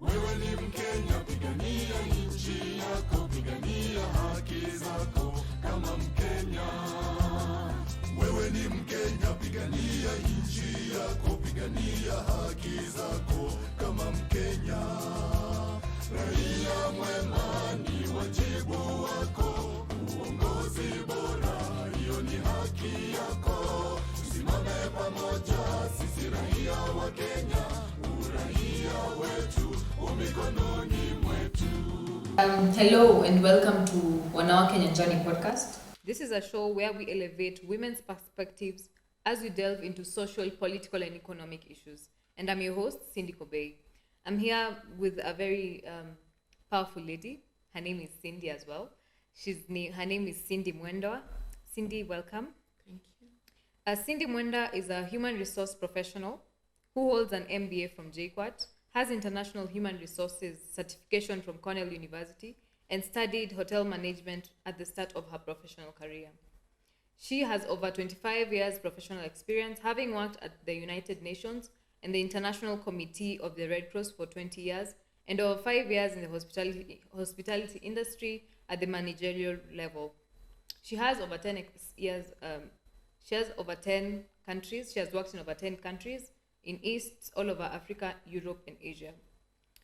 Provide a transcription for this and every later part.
Wewe ni Mkenya, pigania nchi yako, pigania haki zako kama Mkenya. Wewe ni Mkenya, pigania nchi yako, pigania haki zako kama Mkenya. Raia mwema ni wajibu wako, uongozi bora hiyo ni haki yako. Tusimame pamoja sisi raia wa Kenya, uraia wetu umikononi mwetu. Hello and welcome to Wanawake Nyanjani podcast. This is a show where we elevate women's perspectives as we delve into social, political and economic issues. And I'm your host, Cindy Kobey. I'm here with a very powerful lady. Her name is Cindy as well. Her name is Cindy Mwenda. Cindy, welcome. Thank you. Cindy Mwenda is a human resource professional who holds an MBA from JKUAT, has international human resources certification from Cornell University, and studied hotel management at the start of her professional career. She has over 25 years professional experience, having worked at the United Nations and the International Committee of the Red Cross for 20 years, and over 5 years in the hospitality industry at the managerial level. She has over 10 years. She has over 10 countries. She has worked in over 10 countries in East, all over Africa, Europe, and Asia.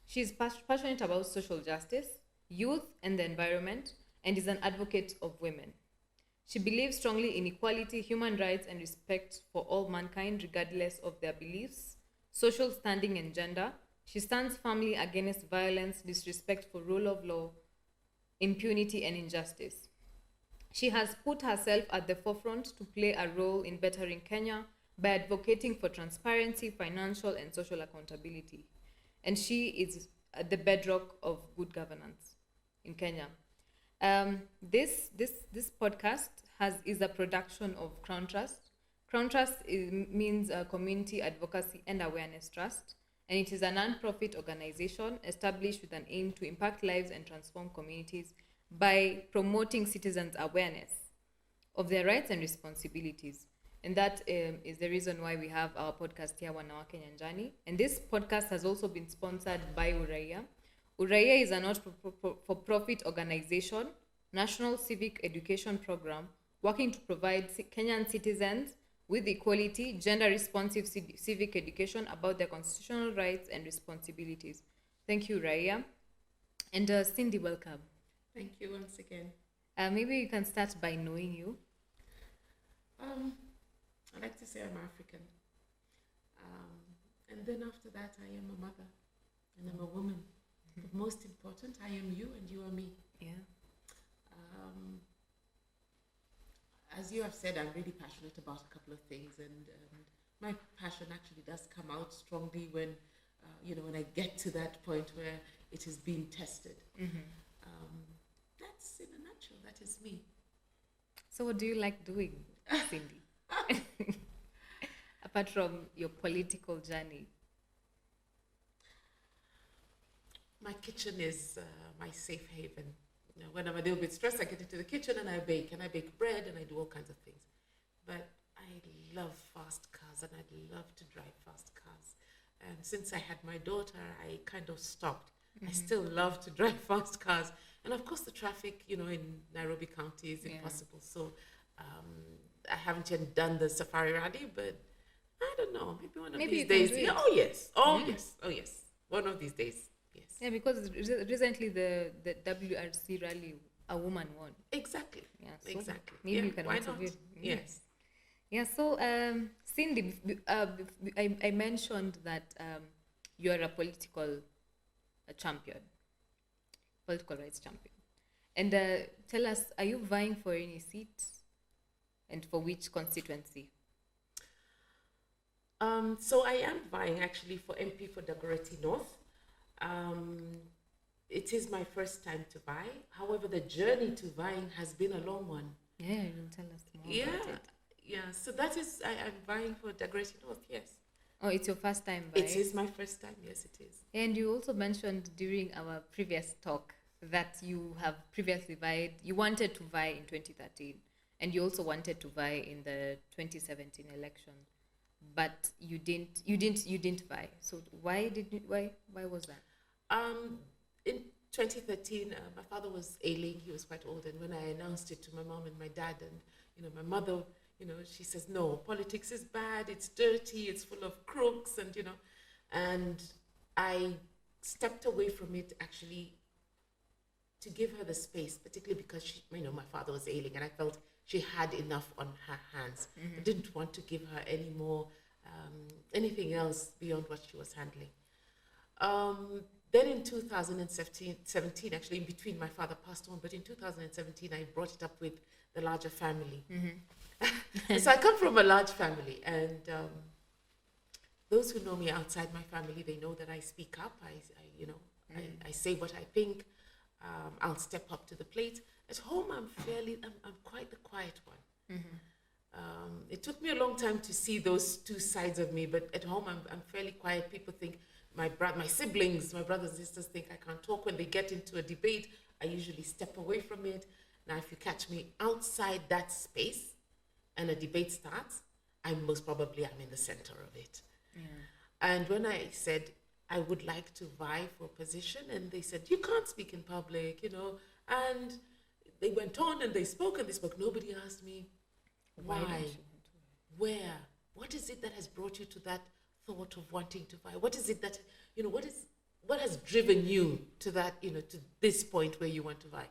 She is passionate about social justice, youth, and the environment, and is an advocate of women. She believes strongly in equality, human rights, and respect for all mankind, regardless of their beliefs, social standing, and gender. She stands firmly against violence, disrespect for rule of law, impunity, and injustice. She has put herself at the forefront to play a role in bettering Kenya by advocating for transparency, financial, and social accountability. And she is at the bedrock of good governance in Kenya. This podcast is a production of Crown Trust. Crown Trust means Community Advocacy and Awareness Trust, and it is a non-profit organization established with an aim to impact lives and transform communities by promoting citizens' awareness of their rights and responsibilities. And that is the reason why we have our podcast here, Wanawake Nyanjani. And this podcast has also been sponsored by Uraia. Uraia is a not-for-profit organization, national civic education program, working to provide Kenyan citizens with equality, gender-responsive civic education about their constitutional rights and responsibilities. Thank you, Uraia. And Cindy, welcome. Thank you once again. Maybe you can start by knowing you. I like to say I'm African. And then after that, I am a mother and I'm a woman. Mm-hmm. But most important, I am you and you are me. Yeah. As you have said, I'm really passionate about a couple of things, and my passion actually does come out strongly when, when I get to that point where it is being tested. Mm-hmm. That's in a nutshell, that is me. So what do you like doing, Cindy? Apart from your political journey? My kitchen is my safe haven. You know, when I'm a little bit stressed, I get into the kitchen and I bake. And I bake bread and I do all kinds of things. But I love fast cars and I love to drive fast cars. And since I had my daughter, I kind of stopped. Mm-hmm. I still love to drive fast cars. And of course, the traffic, in Nairobi County is impossible. So I haven't yet done the safari rally, but I don't know. Maybe one of these days. Yeah, oh, yes. Oh, yes. Oh, yes. One of these days. Yes. Yeah, because recently the WRC rally, a woman won. Exactly. Yeah, so exactly. Maybe you can why also not? be. Yes. Yeah, so Cindy, I mentioned that you're a political champion, political rights champion. And tell us, are you vying for any seats? And for which constituency? So I am vying actually for MP for Dagoretti North. It is my first time to vie. However, the journey to vying has been a long one. Yeah, you can tell us more about it. Yeah, so that is, I'm vying for Dagoretti North, yes. Oh, it's your first time vying? It is my first time, yes it is. And you also mentioned during our previous talk that you have previously vied, you wanted to vie in 2013, and you also wanted to vie in the 2017 election, but you didn't vie. So why was that? In 2013, my father was ailing. He was quite old, and when I announced it to my mom and my dad, and my mother, she says, "No, politics is bad. It's dirty. It's full of crooks," and I stepped away from it actually to give her the space, particularly because my father was ailing, and I felt she had enough on her hands. I didn't want to give her any more, anything else beyond what she was handling. Then in 2017, actually in between, my father passed on, but in 2017, I brought it up with the larger family. So I come from a large family, and those who know me outside my family, they know that I speak up. I say what I think. I'll step up to the plate. At home, I'm quite the quiet one. It took me a long time to see those two sides of me, but at home, I'm fairly quiet. People think, my siblings, my brothers and sisters think I can't talk. When they get into a debate, I usually step away from it. Now, if you catch me outside that space and a debate starts, I'm in the center of it. And when I said I would like to vie for a position, and they said, "You can't speak in public," and they went on and they spoke. Nobody asked me, why? Where? What is it that has brought you to that thought of wanting to vie? What is it that, what has driven you to that, to this point where you want to vie?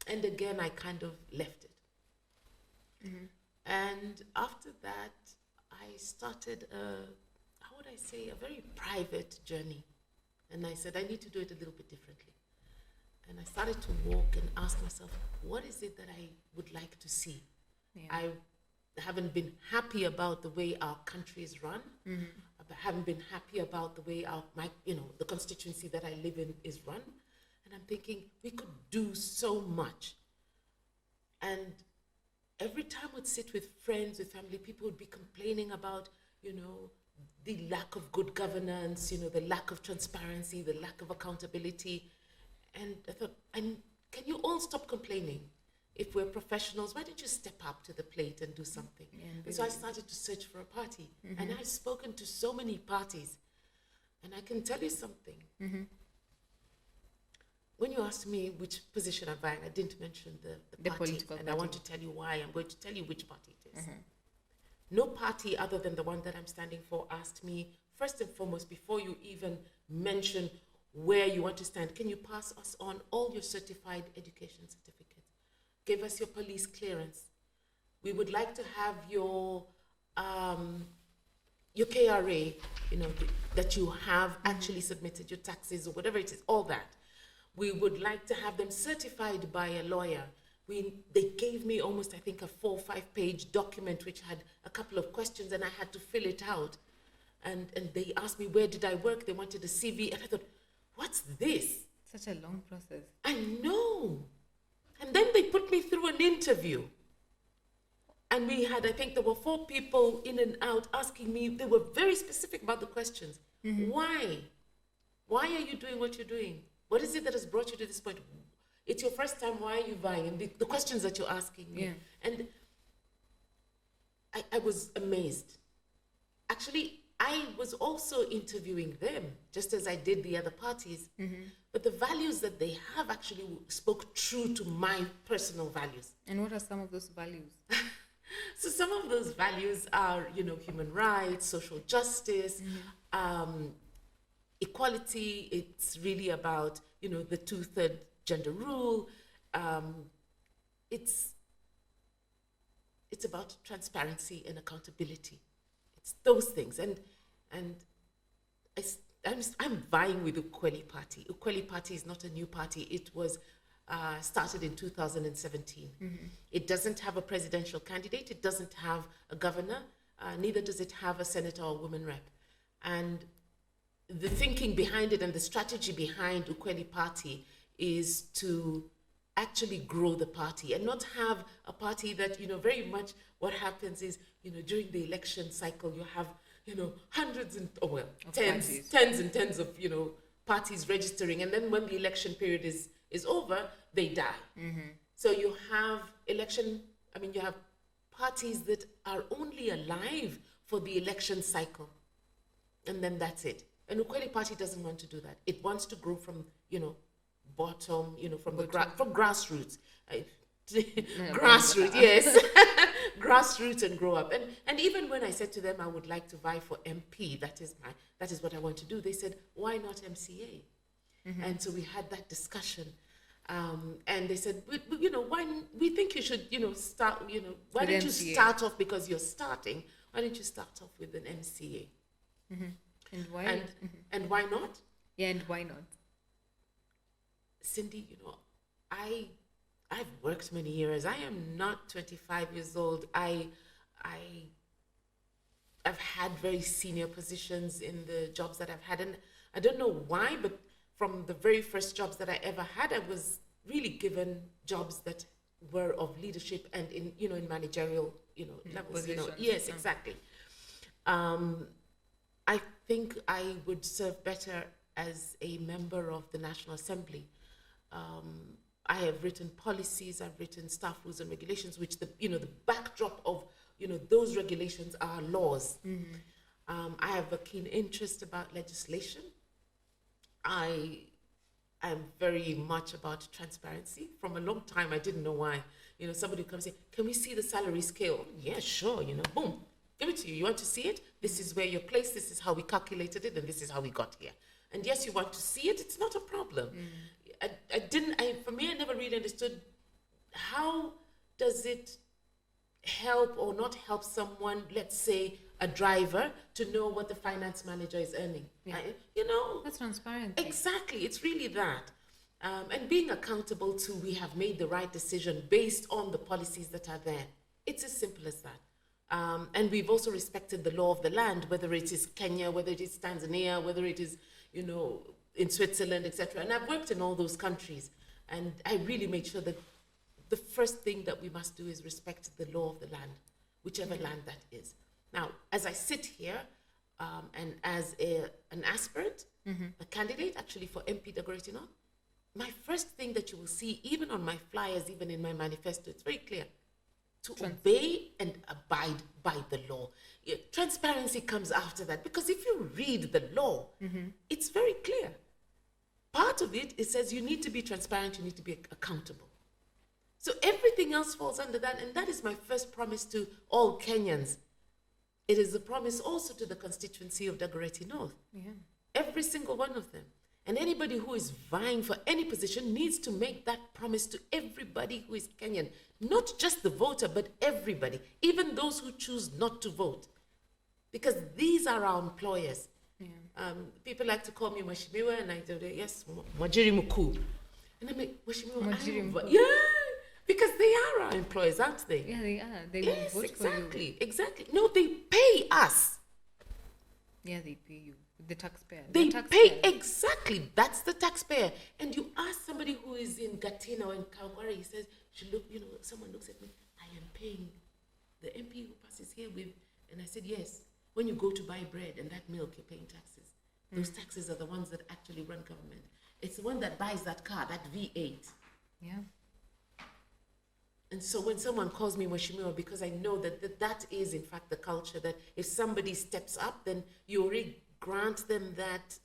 And again, I kind of left it. And after that, I started a very private journey. And I said, I need to do it a little bit differently. And I started to walk and ask myself, what is it that I would like to see? I haven't been happy about the way our country is run. I haven't been happy about the way the constituency that I live in is run. And I'm thinking, we could do so much. And every time I would sit with friends, with family, people would be complaining about, the lack of good governance, the lack of transparency, the lack of accountability. And I thought, can you all stop complaining? If we're professionals, why don't you step up to the plate and do something? And so I started to search for a party. And I've spoken to so many parties. And I can tell you something. When you asked me which position I'm vying, I didn't mention the party. Political and party. I want to tell you why. I'm going to tell you which party it is. No party other than the one that I'm standing for asked me, first and foremost, before you even mention where you want to stand, can you pass us on all your certified education certificates? Give us your police clearance. We would like to have your KRA, that you have actually submitted your taxes or whatever it is, all that. We would like to have them certified by a lawyer. They gave me almost, I think, a 4 or 5 page document which had a couple of questions, and I had to fill it out. And they asked me, where did I work? They wanted a CV. And I thought, what's this? Such a long process. I know. And then they put me through an interview. And I think there were 4 people in and out asking me, they were very specific about the questions. Why? Why are you doing what you're doing? What is it that has brought you to this point? It's your first time, why are you vying? And the questions that you're asking me. And I was amazed. Actually, I was also interviewing them, just as I did the other parties. But the values that they have actually spoke true to my personal values. And what are some of those values? So some of those values are, human rights, social justice, equality. It's really about, the 2/3 gender rule. It's about transparency and accountability. It's those things. And I'm vying with Ukweli Party. Ukweli Party is not a new party. It was started in 2017. It doesn't have a presidential candidate. It doesn't have a governor. Neither does it have a senator or woman rep. And the thinking behind it and the strategy behind Ukweli Party is to actually grow the party and not have a party that, very much what happens is, during the election cycle, you have, hundreds and, tens and tens of, parties registering. And then when the election period is over, they die. So you have you have parties that are only alive for the election cycle. And then that's it. An Ukweli party doesn't want to do that. It wants to grow from, bottom, from Bottom. from grassroots. No, Grassroots, yes. Grassroots and grow up. And even when I said to them I would like to vie for MP, that is what I want to do, they said, why not MCA? And so we had that discussion. And they said, why we think you should, start, why With don't you MCA. start off, because you're starting, why don't you start off with an MCA? And why? And why not? Yeah, and why not? Cindy, I've worked many years. I am not 25 years old. I've had very senior positions in the jobs that I've had, and I don't know why, but from the very first jobs that I ever had, I was really given jobs that were of leadership and in managerial levels. Positions. Yes, exactly. I think I would serve better as a member of the National Assembly. I have written policies, I've written staff rules and regulations, which the backdrop of those regulations are laws. I have a keen interest about legislation. I am very much about transparency. From a long time, I didn't know why. Somebody would come and say, can we see the salary scale? Yeah, sure, boom, give it to you. You want to see it? This is where you're placed, this is how we calculated it, and this is how we got here. And yes, you want to see it, it's not a problem. For me, I never really understood how does it help or not help someone, let's say a driver, to know what the finance manager is earning. Yeah. That's transparent. Exactly, it's really that. And being accountable to, we have made the right decision based on the policies that are there. It's as simple as that. And we've also respected the law of the land, whether it is Kenya, whether it is Tanzania, whether it is, in Switzerland, etc. And I've worked in all those countries. And I really made sure that the first thing that we must do is respect the law of the land, whichever land that is. Now, as I sit here, and as an aspirant, a candidate actually for MP Dagoretti North, my first thing that you will see, even on my flyers, even in my manifesto, it's very clear: to obey and abide by the law. Transparency comes after that, because if you read the law, it's very clear. Part of it says you need to be transparent, you need to be accountable. So everything else falls under that, and that is my first promise to all Kenyans. It is a promise also to the constituency of Dagoretti North. Yeah. Every single one of them. And anybody who is vying for any position needs to make that promise to everybody who is Kenyan. Not just the voter, but everybody, even those who choose not to vote. Because these are our employers. Yeah. People like to call me Mweshimiwa, and I do, yes, Mwajiri Mukuu. And I'm like, Mweshimiwa, yeah, because they are our employers, aren't they? Yeah, they are. They Yes, will vote exactly, for you. exactly. No, they pay us. Yeah, they pay you. The taxpayer. They The pay, taxpayer. exactly, that's the taxpayer. And you ask somebody who is in Gatina or in Kawangware, he says, someone looks at me, I am paying the MP who passes here with, and I said, yes, when you go to buy bread and that milk, you're paying taxes. Those taxes are the ones that actually run government. It's the one that buys that car, that V8. Yeah. And so when someone calls me Mweshimiwa, because I know that is in fact the culture, that if somebody steps up, then you already grant them that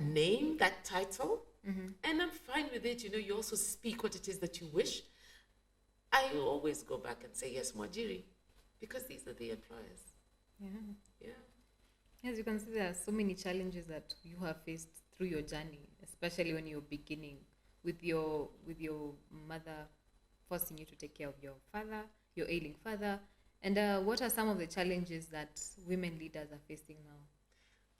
name, that title. And I'm fine with it. You also speak what it is that you wish. I always go back and say, yes, Mwajiri, because these are the employers. Yeah. Yeah. As you can see, there are so many challenges that you have faced through your journey, especially when you're beginning with your mother forcing you to take care of your father, your ailing father. And what are some of the challenges that women leaders are facing now?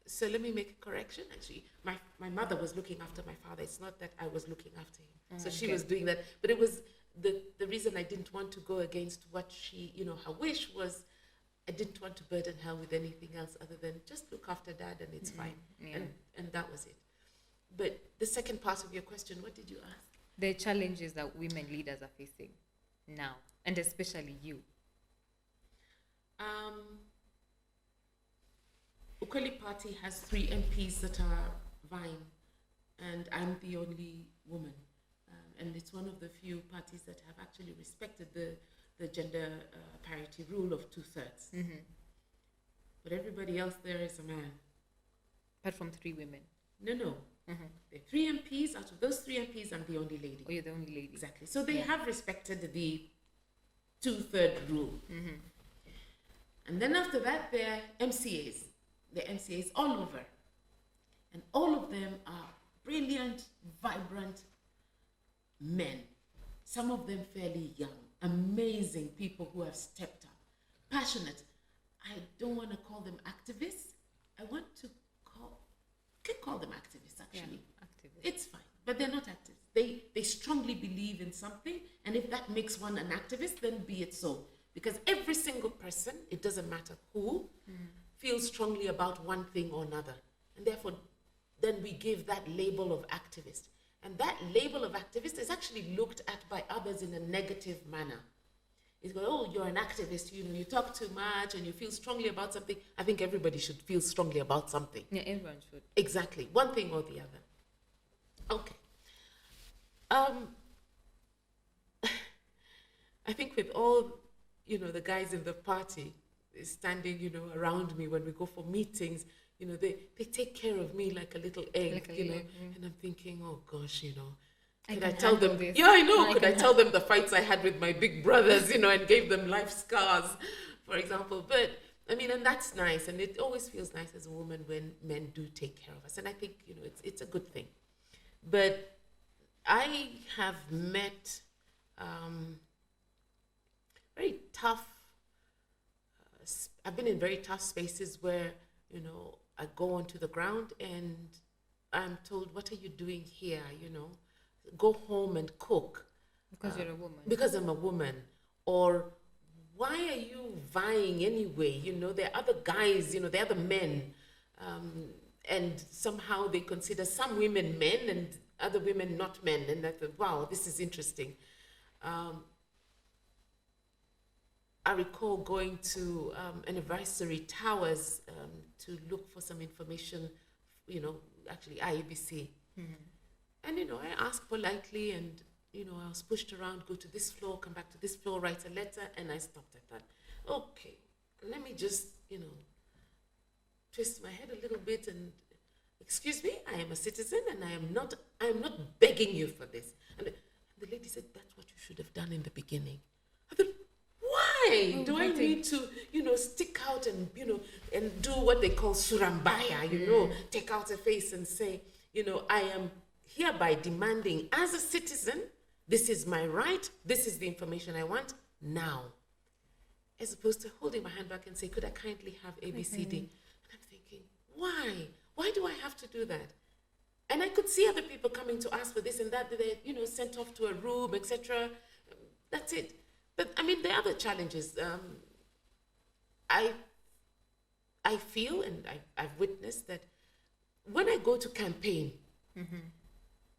So let me make a correction. Actually, my mother was looking after my father. It's not that I was looking after him. So she was doing that. But it was the reason I didn't want to go against what she, her wish was, I didn't want to burden her with anything else other than just look after dad and it's fine. Yeah. And that was it. But the second part of your question, what did you ask? The challenges that women leaders are facing now, and especially you. Ukweli Party has 3 MPs that are vying, and I'm the only woman. And it's one of the few parties that have actually respected the gender parity rule of 2/3. But everybody else there is a man. Apart from 3 women. No. Mm-hmm. There are 3 MPs. Out of those 3 MPs, I'm the only lady. Oh, you're the only lady. Exactly. So they have respected the 2/3 rule. Mm-hmm. And then after that, there are MCAs. There are MCAs all over. And all of them are brilliant, vibrant men. Some of them fairly young, amazing people who have stepped up, passionate. I don't want to call them activists. I want to call them activists, actually. Yeah, activists. It's fine, but they're not activists. They strongly believe in something, and if that makes one an activist, then be it so. Because every single person, it doesn't matter who, feels strongly about one thing or another. And therefore, then we give that label of activist. And that label of activist is actually looked at by others in a negative manner. It's go, oh, you're an activist, you talk too much and you feel strongly about something. I think everybody should feel strongly about something. Yeah, everyone should. Exactly, one thing or the other. Okay. I think with all, the guys in the party standing, around me when we go for meetings, they take care of me like a little egg, Like a little egg, and I'm thinking, oh gosh, I could I can tell them? handle this. Yeah, I know. Could I can tell them the fights I had with my big brothers, and gave them life scars, for example. But I mean, and that's nice, and it always feels nice as a woman when men do take care of us, and I think it's a good thing. But I have met very tough. I've been in very tough spaces where I go onto the ground and I'm told, "What are you doing here? Go home and cook." Because you're a woman. Because I'm a woman. Or why are you vying anyway? There are other guys, there are other men. And somehow they consider some women men and other women not men. And I thought, wow, this is interesting. I recall going to Anniversary Towers to look for some information, actually IABC. Mm-hmm. And, I asked politely and, I was pushed around, go to this floor, come back to this floor, write a letter, and I stopped at that. Okay, let me just, twist my head a little bit and, excuse me, I am a citizen and I am not begging you for this. And the lady said, that's what you should have done in the beginning. I thought, why do I need to, stick out and, and do what they call surambaya, take out a face and say, I am hereby demanding as a citizen, this is my right, this is the information I want now. As opposed to holding my hand back and say, could I kindly have ABCD? And I'm thinking, why? Why do I have to do that? And I could see other people coming to ask for this and that, they're, sent off to a room, etc. That's it. But I mean, there are other challenges. I feel, and I've witnessed that when I go to campaign,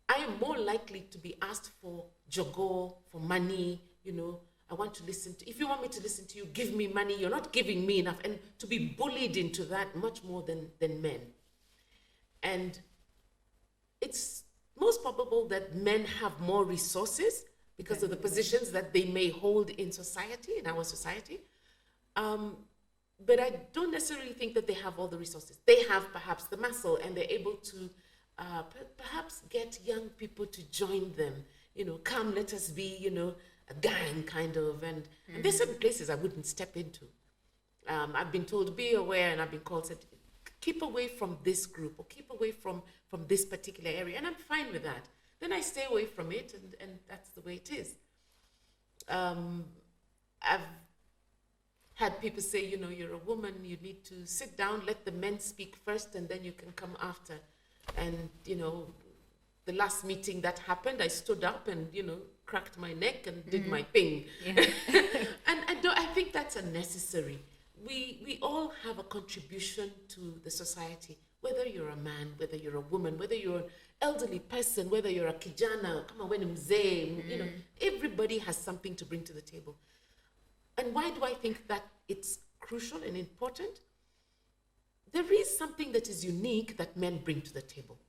I am more likely to be asked for jogo, for money, I want to listen to, if you want me to listen to you, give me money, you're not giving me enough, and to be bullied into that much more than men. And it's most probable that men have more resources because of the positions that they may hold in society, in our society. But I don't necessarily think that they have all the resources. They have perhaps the muscle and they're able to perhaps get young people to join them. Come, let us be, a gang kind of. And there's certain places I wouldn't step into. I've been told, be aware, and I've been called, said, keep away from this group or keep away from this particular area. And I'm fine with that. Then I stay away from it, and that's the way it is. I've had people say, you're a woman, you need to sit down, let the men speak first, and then you can come after. And, the last meeting that happened, I stood up and, cracked my neck and did my thing. Yeah. And I think that's unnecessary. We all have a contribution to the society, whether you're a man, whether you're a woman, whether you're an elderly person, whether you're a kijana, come on, when mzee, everybody has something to bring to the table. And why do I think that it's crucial and important? There is something that is unique that men bring to the table.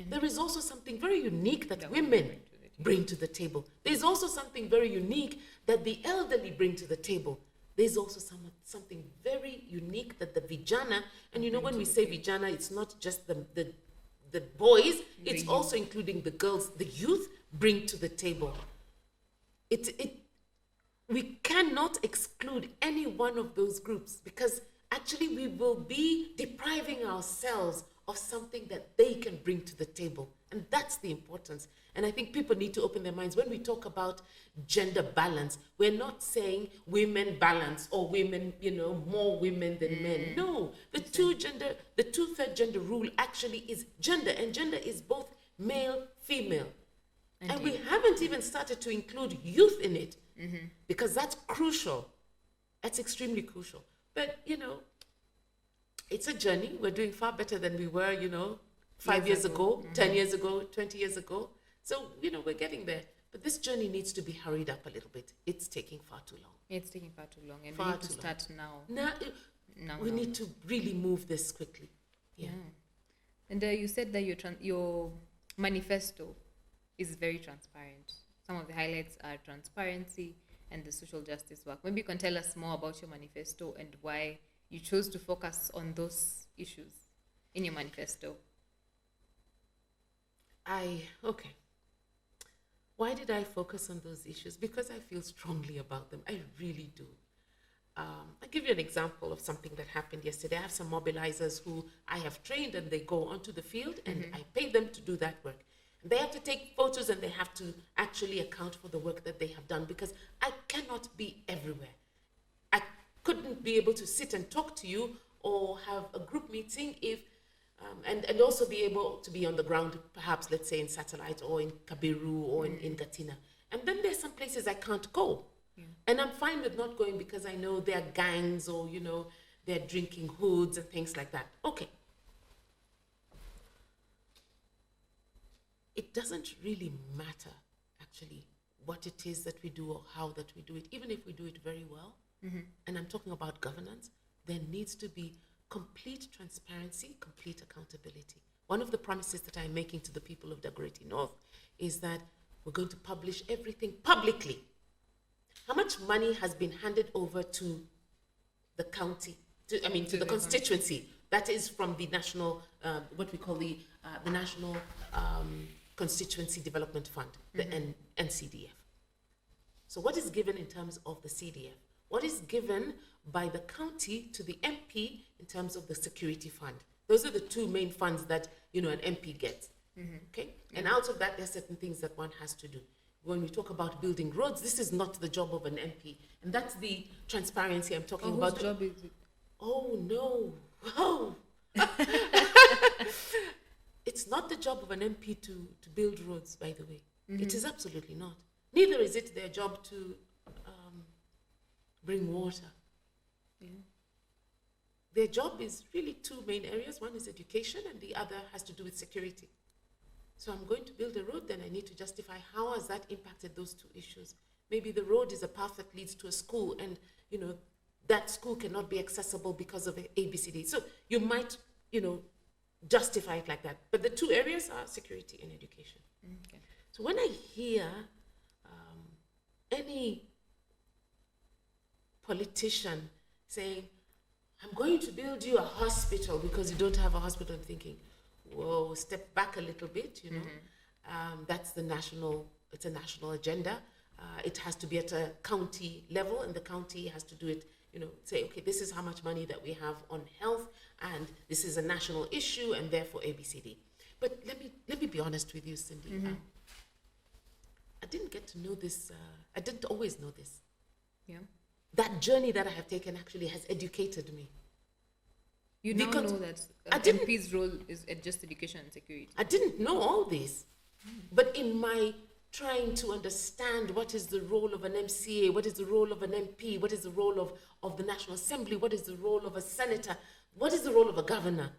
There is also something very unique that women bring to the table. There's also something very unique that the elderly bring to the table. there's also something very unique that the Vijana, and you know, when we say Vijana, it's not just the boys, it's also including the girls, the youth bring to the table. We cannot exclude any one of those groups, because actually we will be depriving ourselves of something that they can bring to the table. And that's the importance. And I think people need to open their minds. When we talk about gender balance, we're not saying women balance or women, more women than men. No, the two-third gender rule actually is gender, and gender is both male, female. Indeed. And we haven't even started to include youth in it, because that's crucial. That's extremely crucial. But, it's a journey. We're doing far better than we were, 5 years ago, 10 years ago, 20 years ago. So, we're getting there. But this journey needs to be hurried up a little bit. It's taking far too long. It's taking far too long. And we need to start now. We need to really move this quickly. Yeah. And you said that your manifesto is very transparent. Some of the highlights are transparency and the social justice work. Maybe you can tell us more about your manifesto and why you chose to focus on those issues in your manifesto. Okay. Why did I focus on those issues? Because I feel strongly about them. I really do. I'll give you an example of something that happened yesterday. I have some mobilizers who I have trained, and they go onto the field, and I pay them to do that work. They have to take photos, and they have to actually account for the work that they have done, because I cannot be everywhere. I couldn't be able to sit and talk to you or have a group meeting if and also be able to be on the ground, perhaps, let's say, in Satellite or in Kabiru or in Gatina. And then there's some places I can't go. Yeah. And I'm fine with not going because I know there are gangs or, they're drinking hoods and things like that. Okay. It doesn't really matter, actually, what it is that we do or how that we do it. Even if we do it very well, and I'm talking about governance, there needs to be complete transparency, complete accountability. One of the promises that I'm making to the people of Dagoretti North is that we're going to publish everything publicly. How much money has been handed over to the county, to the constituency? That is from the national, what we call the National Constituency Development Fund, the NCDF. So what is given in terms of the CDF? What is given by the county to the MP in terms of the security fund? Those are the two main funds that, an MP gets. Okay? And out of that, there are certain things that one has to do. When we talk about building roads, this is not the job of an MP. And that's the transparency I'm talking about. Whose job is it? Oh, no. Oh. It's not the job of an MP to build roads, by the way. It is absolutely not. Neither is it their job to bring water. Yeah. Their job is really two main areas. One is education, and the other has to do with security. So I'm going to build a road, then I need to justify how has that impacted those two issues. Maybe the road is a path that leads to a school, and that school cannot be accessible because of ABCD. So you might, justify it like that. But the two areas are security and education. Okay. So when I hear any politician saying, I'm going to build you a hospital because you don't have a hospital, I'm thinking, whoa, step back a little bit, That's it's a national agenda. It has to be at a county level, and the county has to do it, say, okay, this is how much money that we have on health, and this is a national issue, and therefore ABCD. But let me be honest with you, Cindy. I didn't get to know this. I didn't always know this. Yeah. That journey that I have taken actually has educated me. You now know that MP's role is just education and security. I didn't know all this. But in my trying to understand what is the role of an MCA, what is the role of an MP, what is the role of the National Assembly, what is the role of a senator, what is the role of a governor,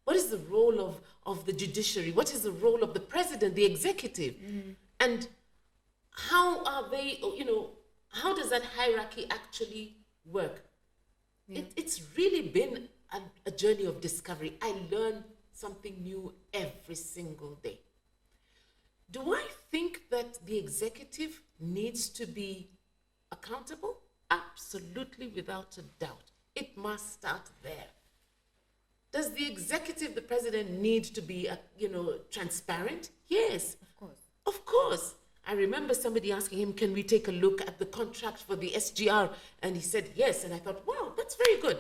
what is the role of the judiciary, what is the role of the president, the executive, and how are they, how does that hierarchy actually work? Yeah. It's really been a journey of discovery. I learn something new every single day. Do I think that the executive needs to be accountable? Absolutely, without a doubt. It must start there. Does the executive, the president, need to be, transparent? Yes. Of course. Of course. I remember somebody asking him, can we take a look at the contract for the SGR? And he said yes. And I thought, wow, that's very good.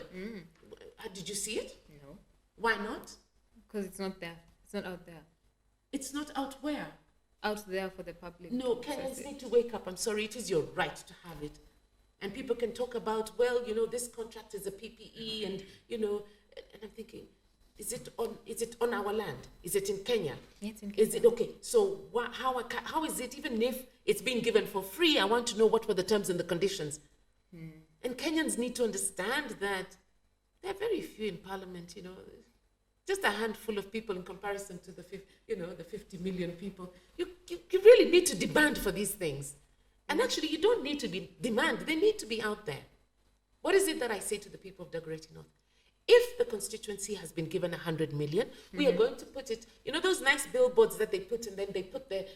Did you see it? No. Why not? Because it's not there. It's not out there. It's not out where? Out there for the public. No, to access Kenyans it. need to wake up. I'm sorry, it is your right to have it. And people can talk about, well, this contract is a PPE and, and I'm thinking, is it on our land? Is it in Kenya? It's in Is it Kenya. okay? So how is it, even if it's being given for free, I want to know what were the terms and the conditions. And Kenyans need to understand that there are very few in parliament, just a handful of people in comparison to the 50 million people. You really need to demand for these things. And actually, you don't need to demand. They need to be out there. What is it that I say to the people of Dagoretti North? If the constituency has been given 100 million, we are going to put it, those nice billboards that they put, and then they put their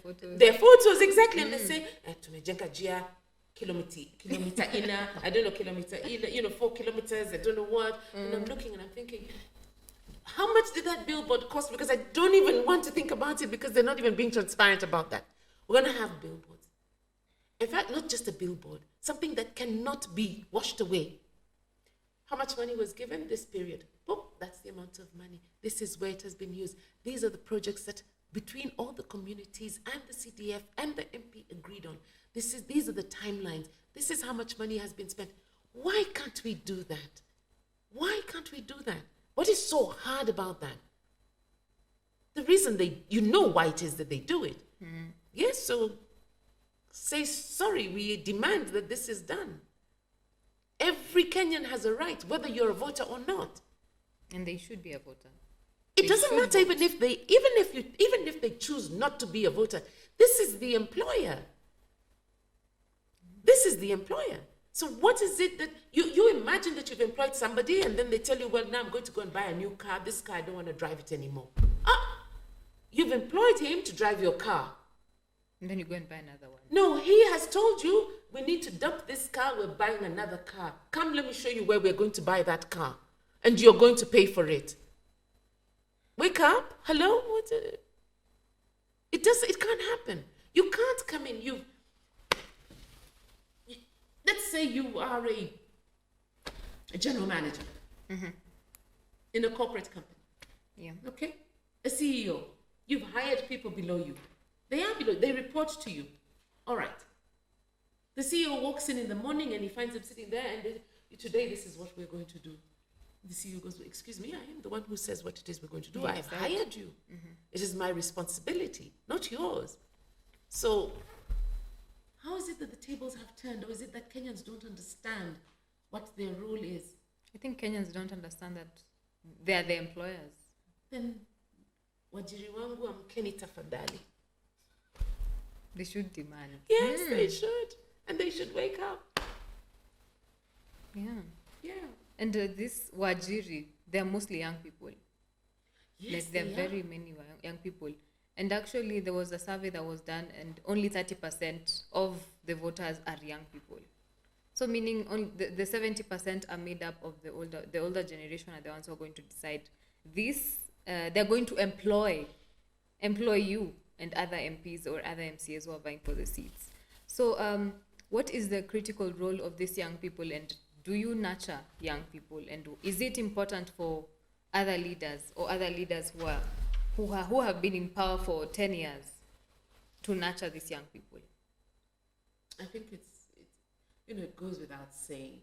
photos. Their photos, exactly. And they say, tumejenga jia kilometer ina, I don't know, kilometer ina, 4 kilometers, I don't know what. And I'm looking and I'm thinking, how much did that billboard cost? Because I don't even want to think about it because they're not even being transparent about that. We're going to have billboards. In fact, not just a billboard, something that cannot be washed away. How much money was given this period? Oh, that's the amount of money. This is where it has been used. These are the projects that between all the communities and the CDF and the MP agreed on. These are the timelines. This is how much money has been spent. Why can't we do that? Why can't we do that? What is so hard about that? The reason why it is that they do it. Yes, so say, sorry, we demand that this is done. Every Kenyan has a right, whether you're a voter or not. And they should be a voter. It doesn't matter even if they choose not to be a voter. This is the employer. This is the employer. So what is it that you imagine that you've employed somebody and then they tell you, well, now I'm going to go and buy a new car. This car, I don't want to drive it anymore. You've employed him to drive your car. And then you go and buy another one. No, he has told you, we need to dump this car, we're buying another car. Come, let me show you where we're going to buy that car. And you're going to pay for it. Wake up. Hello? It can't happen. You can't come in. Let's say you are a general manager in a corporate company. Yeah. Okay? A CEO. You've hired people below you. They are below. They report to you. All right. The CEO walks in the morning and he finds them sitting there and today this is what we're going to do. The CEO goes, excuse me, I am the one who says what it is we're going to do. Yes, I've hired you. It is my responsibility, not yours. So how is it that the tables have turned? Or is it that Kenyans don't understand what their role is? I think Kenyans don't understand that they are the employers. Then wajiri wangu amkeni tafadhali. They should demand. Yes, they should. And they should wake up. Yeah. Yeah. And this Wajiri, they're mostly young people. Yes, Like there are very many young people. And actually there was a survey that was done and only 30% of the voters are young people. So meaning only the 70% are made up of the older generation are the ones who are going to decide this. They're going to employ you and other MPs or other MCAs who are vying for the seats. So what is the critical role of these young people, and do you nurture young people, and is it important for other leaders or other leaders who have been in power for 10 years to nurture these young people? I think it goes without saying.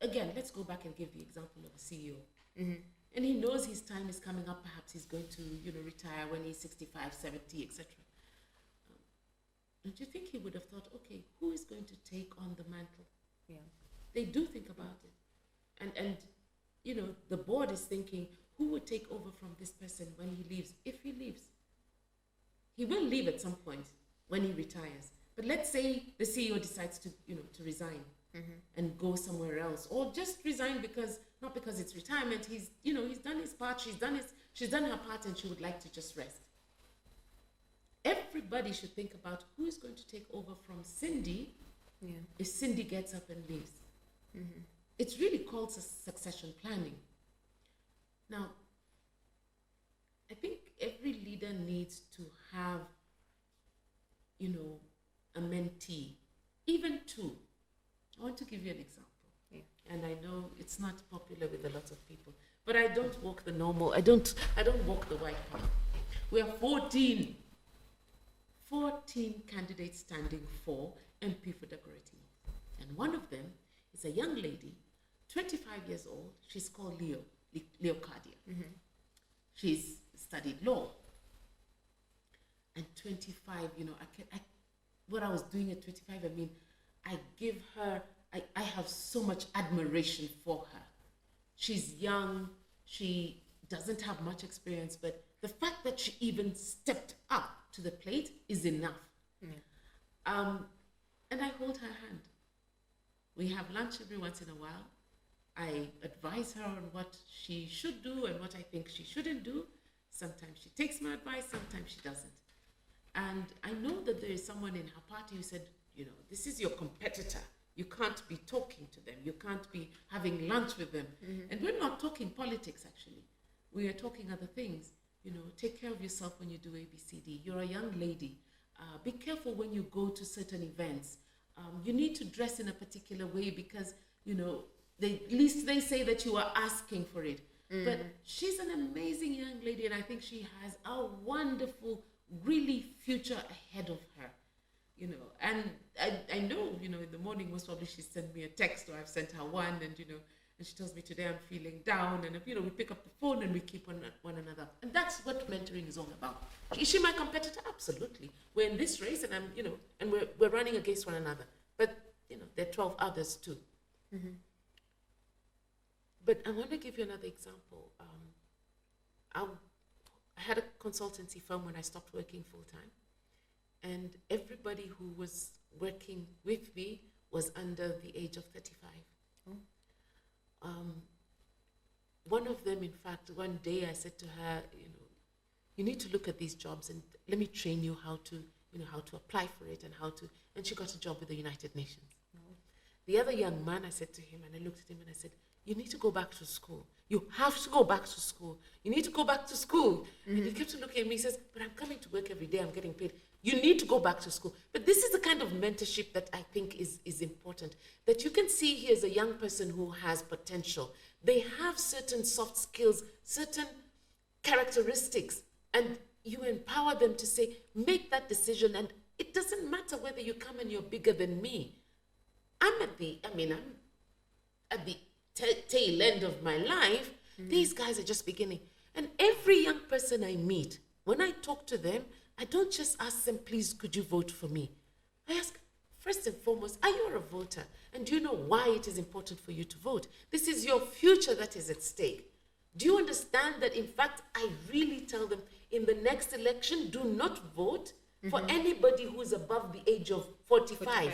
Again, let's go back and give the example of a CEO. And he knows his time is coming up. Perhaps he's going to, retire when he's 65, 70, etc. Don't you think he would have thought, okay, who is going to take on the mantle? Yeah. They do think about it. And the board is thinking, who would take over from this person when he leaves? If he leaves. He will leave at some point when he retires. But let's say the CEO decides to resign and go somewhere else, or just resign not because it's retirement. He's done his part. She's done her part, and she would like to just rest. Everybody should think about who is going to take over from Cindy Yeah. if Cindy gets up and leaves. It's really called succession planning. Now, I think every leader needs to have, a mentee, even two. I want to give you an example. Yeah. And I know it's not popular with a lot of people, but I don't walk the normal, I don't walk the white path. We have 14 candidates standing for MP for Decorating. And one of them is a young lady, 25 years old. She's called Leocadia. She's studied law. And 25, what I was doing at 25, I have so much admiration for her. She's young, she doesn't have much experience, but the fact that she even stepped up to the plate is enough. And I hold her hand. We have lunch every once in a while. I advise her on what she should do and what I think she shouldn't do. Sometimes she takes my advice, sometimes she doesn't. And I know that there is someone in her party who said, this is your competitor. You can't be talking to them. You can't be having lunch with them. And we're not talking politics, actually. We are talking other things. Take care of yourself when you do ABCD. You're a young lady. Be careful when you go to certain events. You need to dress in a particular way because, at least they say that you are asking for it. But she's an amazing young lady, and I think she has a wonderful, really future ahead of her. And I know, in the morning, most probably she sent me a text, or I've sent her one, and, and she tells me today I'm feeling down, and, we pick up the phone and we keep on one another. And that's what mentoring is all about. Is she my competitor? Absolutely. We're in this race, and I'm, and we're running against one another. But, there are 12 others too. But I want to give you another example. I had a consultancy firm when I stopped working full-time. And everybody who was working with me was under the age of 35. One of them, in fact, one day I said to her, you need to look at these jobs and let me train you how to apply for it and she got a job with the United Nations. The other young man, I said to him, and I looked at him and I said, you need to go back to school. You have to go back to school. You need to go back to school. And he kept looking at me, he says, but I'm coming to work every day, I'm getting paid. You need to go back to school. But this is the kind of mentorship that I think is important. That you can see here as a young person who has potential. They have certain soft skills, certain characteristics, and you empower them to say, make that decision. And it doesn't matter whether you come and you're bigger than me. I'm at the tail end of my life. These guys are just beginning. And every young person I meet, when I talk to them, I don't just ask them, please, could you vote for me? I ask, first and foremost, are you a voter? And do you know why it is important for you to vote? This is your future that is at stake. Do you understand that, in fact, I really tell them, in the next election, do not vote for anybody who is above the age of 45,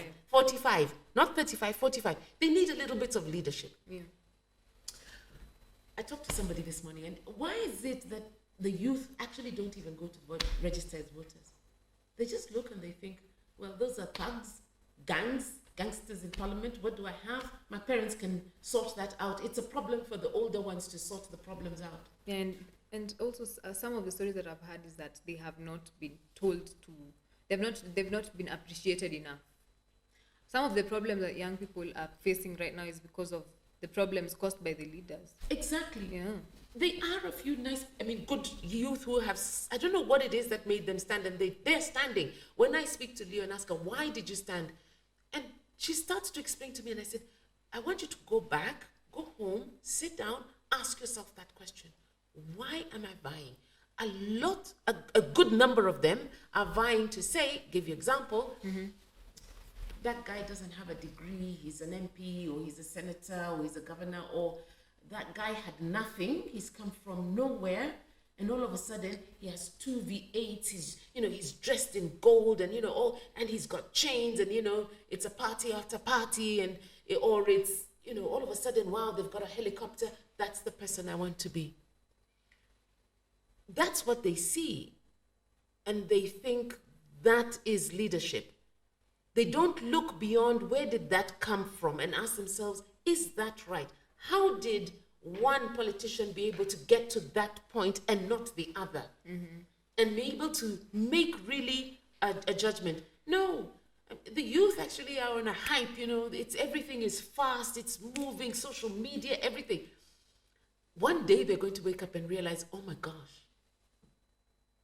not 35, 45. They need a little bit of leadership. Yeah. I talked to somebody this morning, and why is it that the youth actually don't even go to vote, register as voters? They just look and they think, well, those are thugs, gangsters in parliament. What do I have? My parents can sort that out. It's a problem for the older ones to sort the problems out. And also some of the stories that I've heard is that they have not been told to, they've not been appreciated enough. Some of the problems that young people are facing right now is because of the problems caused by the leaders. Exactly. Yeah. There are a few good youth who have, I don't know what it is that made them stand, and they're standing. When I speak to Leo and ask her, why did you stand? And she starts to explain to me, and I said, I want you to go back, go home, sit down, ask yourself that question. Why am I vying? A good number of them are vying to say, give you example, that guy doesn't have a degree, he's an MP, or he's a senator, or he's a governor, or that guy had nothing, he's come from nowhere, and all of a sudden he has 2 V8s, he's dressed in gold, and and he's got chains, and it's a party after party, and or it's all of a sudden, wow, they've got a helicopter. That's the person I want to be. That's what they see, and they think that is leadership. They don't look beyond where did that come from and ask themselves, is that right? How did one politician be able to get to that point and not the other? And be able to make really a judgment. No, the youth actually are on a hype, everything is fast, it's moving, social media, everything. One day they're going to wake up and realize, oh my gosh,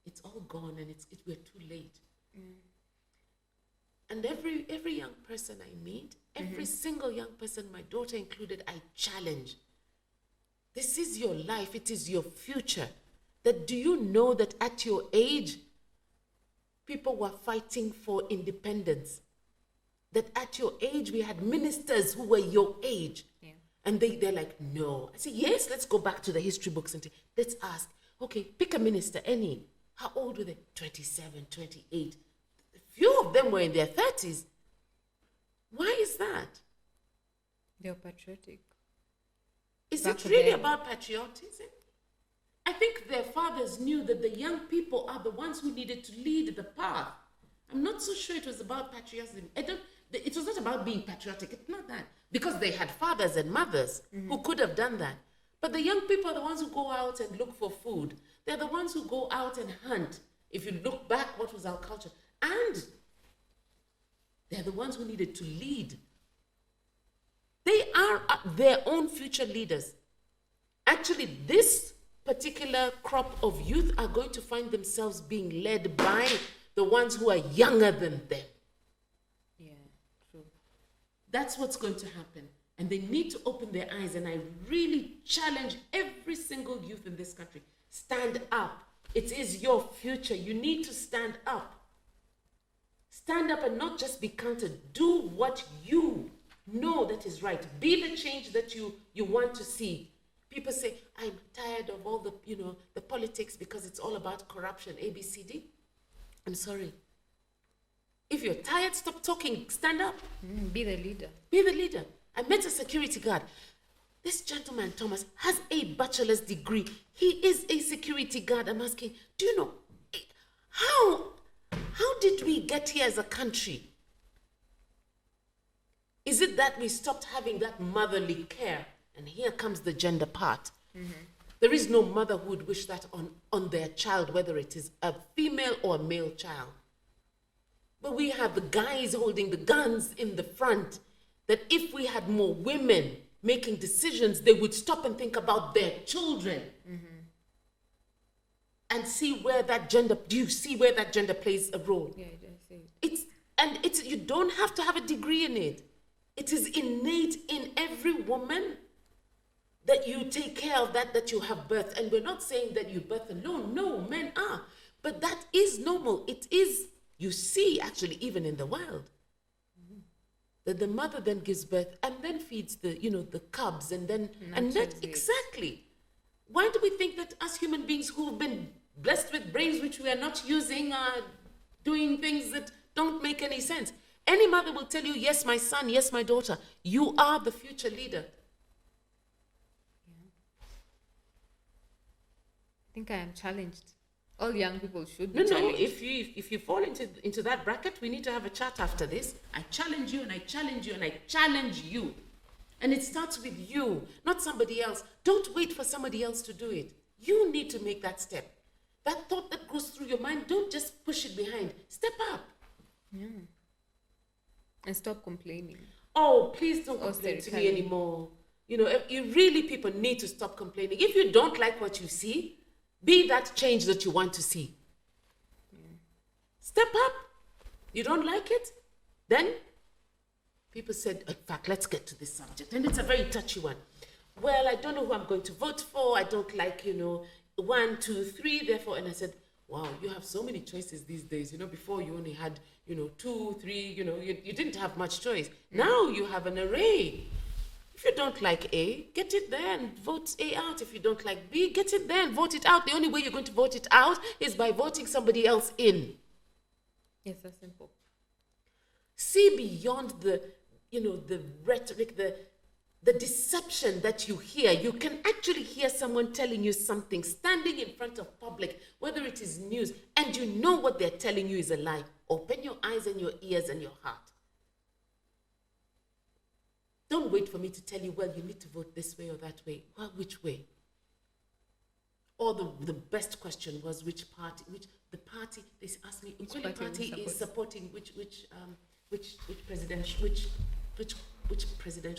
it's all gone and we're too late. And every young person I meet, every single young person, my daughter included, I challenge. This is your life, it is your future. That do you know that at your age, people were fighting for independence? That at your age, we had ministers who were your age. Yeah. And they're like, no. I say, yes, let's go back to the history books and let's ask, okay, pick a minister, any. How old were they? 27, 28. Few of them were in their 30s. Why is that? They're patriotic. Is Back it really then. about patriotism? I think their fathers knew that the young people are the ones who needed to lead the path. I'm not so sure it was about patriotism. It was not about being patriotic. It's not that. Because they had fathers and mothers who could have done that. But the young people are the ones who go out and look for food. They're the ones who go out and hunt. If you look back, what was our culture? And they're the ones who needed to lead. They are their own future leaders. Actually, this particular crop of youth are going to find themselves being led by the ones who are younger than them. Yeah, true. That's what's going to happen. And they need to open their eyes. And I really challenge every single youth in this country. Stand up. It is your future. You need to stand up. Stand up and not just be counted. Do what you know that is right. Be the change that you want to see. People say, I'm tired of all the politics because it's all about corruption, ABCD. I'm sorry. If you're tired, stop talking. Stand up. Be the leader. Be the leader. I met a security guard. This gentleman, Thomas, has a bachelor's degree. He is a security guard. I'm asking, do you know, how did we get here as a country? Is it that we stopped having that motherly care? And here comes the gender part. There is no mother who would wish that on their child, whether it is a female or a male child. But we have the guys holding the guns in the front, that if we had more women making decisions, they would stop and think about their children. And see where that gender, do you see where that gender plays a role? Yeah, I see. It's you don't have to have a degree in it. It is innate in every woman that you take care of that you have birth. And we're not saying that you birth alone. No, men are. But that is normal. It is, you see, actually, even in the wild, that the mother then gives birth and then feeds the cubs and then exactly. Why do we think that us human beings who've been blessed with brains which we are not using are doing things that don't make any sense? Any mother will tell you, yes, my son, yes, my daughter, you are the future leader. I think I am challenged. All young people should be No, challenged. if you fall into that bracket, we need to have a chat after this. I challenge you and I challenge you and I challenge you. And it starts with you, not somebody else. Don't wait for somebody else to do it. You need to make that step. That thought that goes through your mind, don't just push it behind. Step up. And stop complaining. Oh, please don't Or complain to me stereotyping. anymore. People need to stop complaining. If you don't like what you see, be that change that you want to see. Step up. You don't like it? Then people said, in fact, let's get to this subject. And it's a very touchy one. Well, I don't know who I'm going to vote for. I don't like, 1, 2, 3, therefore. And I said, wow, you have so many choices these days. Before you only had, 2, 3, you didn't have much choice. Now you have an array. If you don't like A, get it there and vote A out. If you don't like B, get it there and vote it out. The only way you're going to vote it out is by voting somebody else in. Yes, that's simple. See beyond the rhetoric, the deception that you hear. You can actually hear someone telling you something, standing in front of public, whether it is news, and you know what they're telling you is a lie. Open your eyes and your ears and your heart. Don't wait for me to tell you, well, you need to vote this way or that way. Well, which way? Or the best question was which party, they asked me, which party is supporting which presidential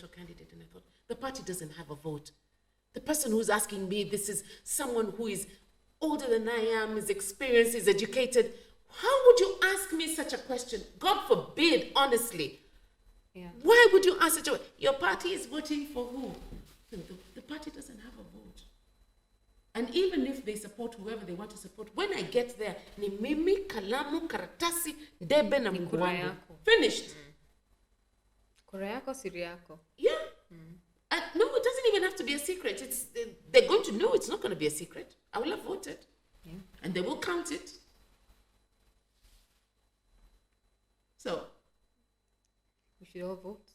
candidate? And I thought, the party doesn't have a vote. The person who's asking me, this is someone who is older than I am, is experienced, is educated. How would you ask me such a question? God forbid, honestly. Yeah. Why would you ask such a, your party is voting for who? The party doesn't have a vote. And even if they support whoever they want to support, when I get there, ni mimi, kalamu, karatasi, debe na Mungu wangu. Finished. Kura yako, siri yako. Yeah. No, it doesn't even have to be a secret. They're going to know it's not going to be a secret. I will have voted. Yeah. And they will count it. So, we should all vote.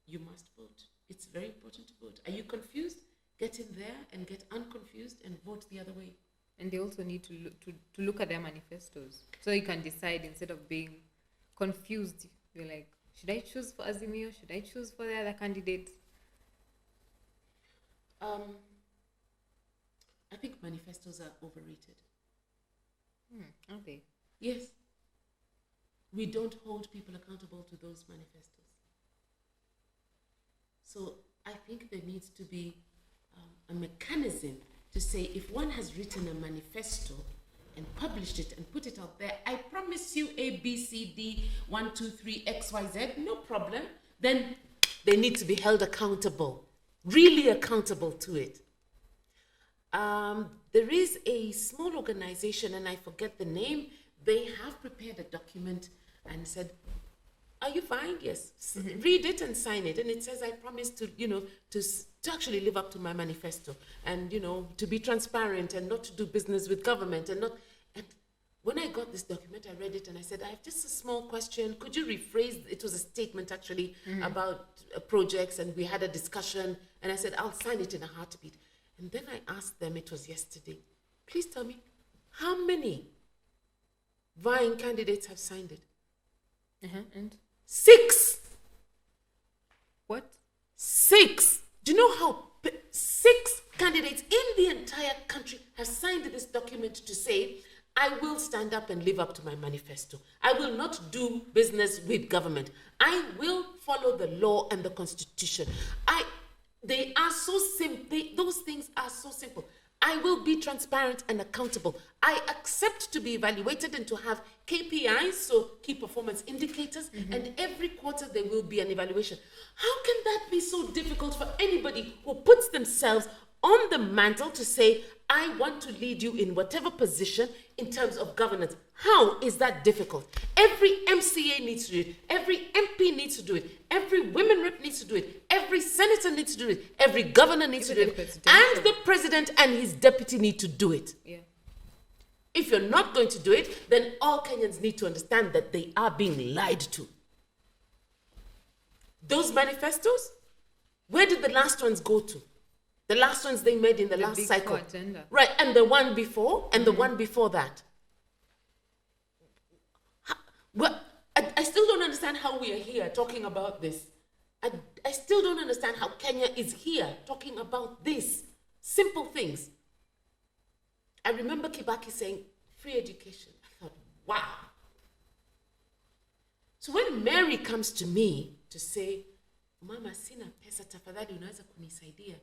You must vote. It's very important to vote. Are you confused? Get in there and get unconfused and vote the other way. And they also need to look at their manifestos. So you can decide instead of being confused. You're like, should I choose for Azimio? Should I choose for the other candidate? I think manifestos are overrated. Are they? Yes. We don't hold people accountable to those manifestos. So I think there needs to be a mechanism to say, if one has written a manifesto and published it and put it out there, I promise you A, B, C, D, 1, 2, 3, X, Y, Z, no problem. Then they need to be held accountable, really accountable to it. There is a small organization, and I forget the name. They have prepared a document and said, are you fine? Yes. Read it and sign it. And it says, I promise to actually live up to my manifesto and, to be transparent and not to do business with government and when I got this document, I read it and I said, I have just a small question. Could you rephrase? It was a statement actually about projects, and we had a discussion, and I said, I'll sign it in a heartbeat. And then I asked them, it was yesterday, please tell me, how many vying candidates have signed it? And 6. what? 6. Do you know how 6 candidates in the entire country have signed this document to say, I will stand up and live up to my manifesto. I will not do business with government. I will follow the law and the constitution. They are so simple. Those things are so simple. I will be transparent and accountable. I accept to be evaluated and to have KPIs, so key performance indicators, and every quarter there will be an evaluation. How can that be so difficult for anybody who puts themselves on the mantle to say, I want to lead you in whatever position in terms of governance? How is that difficult? Every MCA needs to do it. Every MP needs to do it. Every women rep needs to do it. Every senator needs to do it. Every governor needs to do it. And the president and his deputy need to do it. Yeah. If you're not going to do it, then all Kenyans need to understand that they are being lied to. Those manifestos, where did the last ones go to? The last ones they made in the last cycle. Agenda. Right, and the one before, and the one before that. Well, I still don't understand how we are here talking about this. I still don't understand how Kenya is here talking about this. Simple things. I remember Kibaki saying, free education. I thought, wow. So when Mary comes to me to say, Mama, sina pesa, tafadhali unaweza kunisaidia.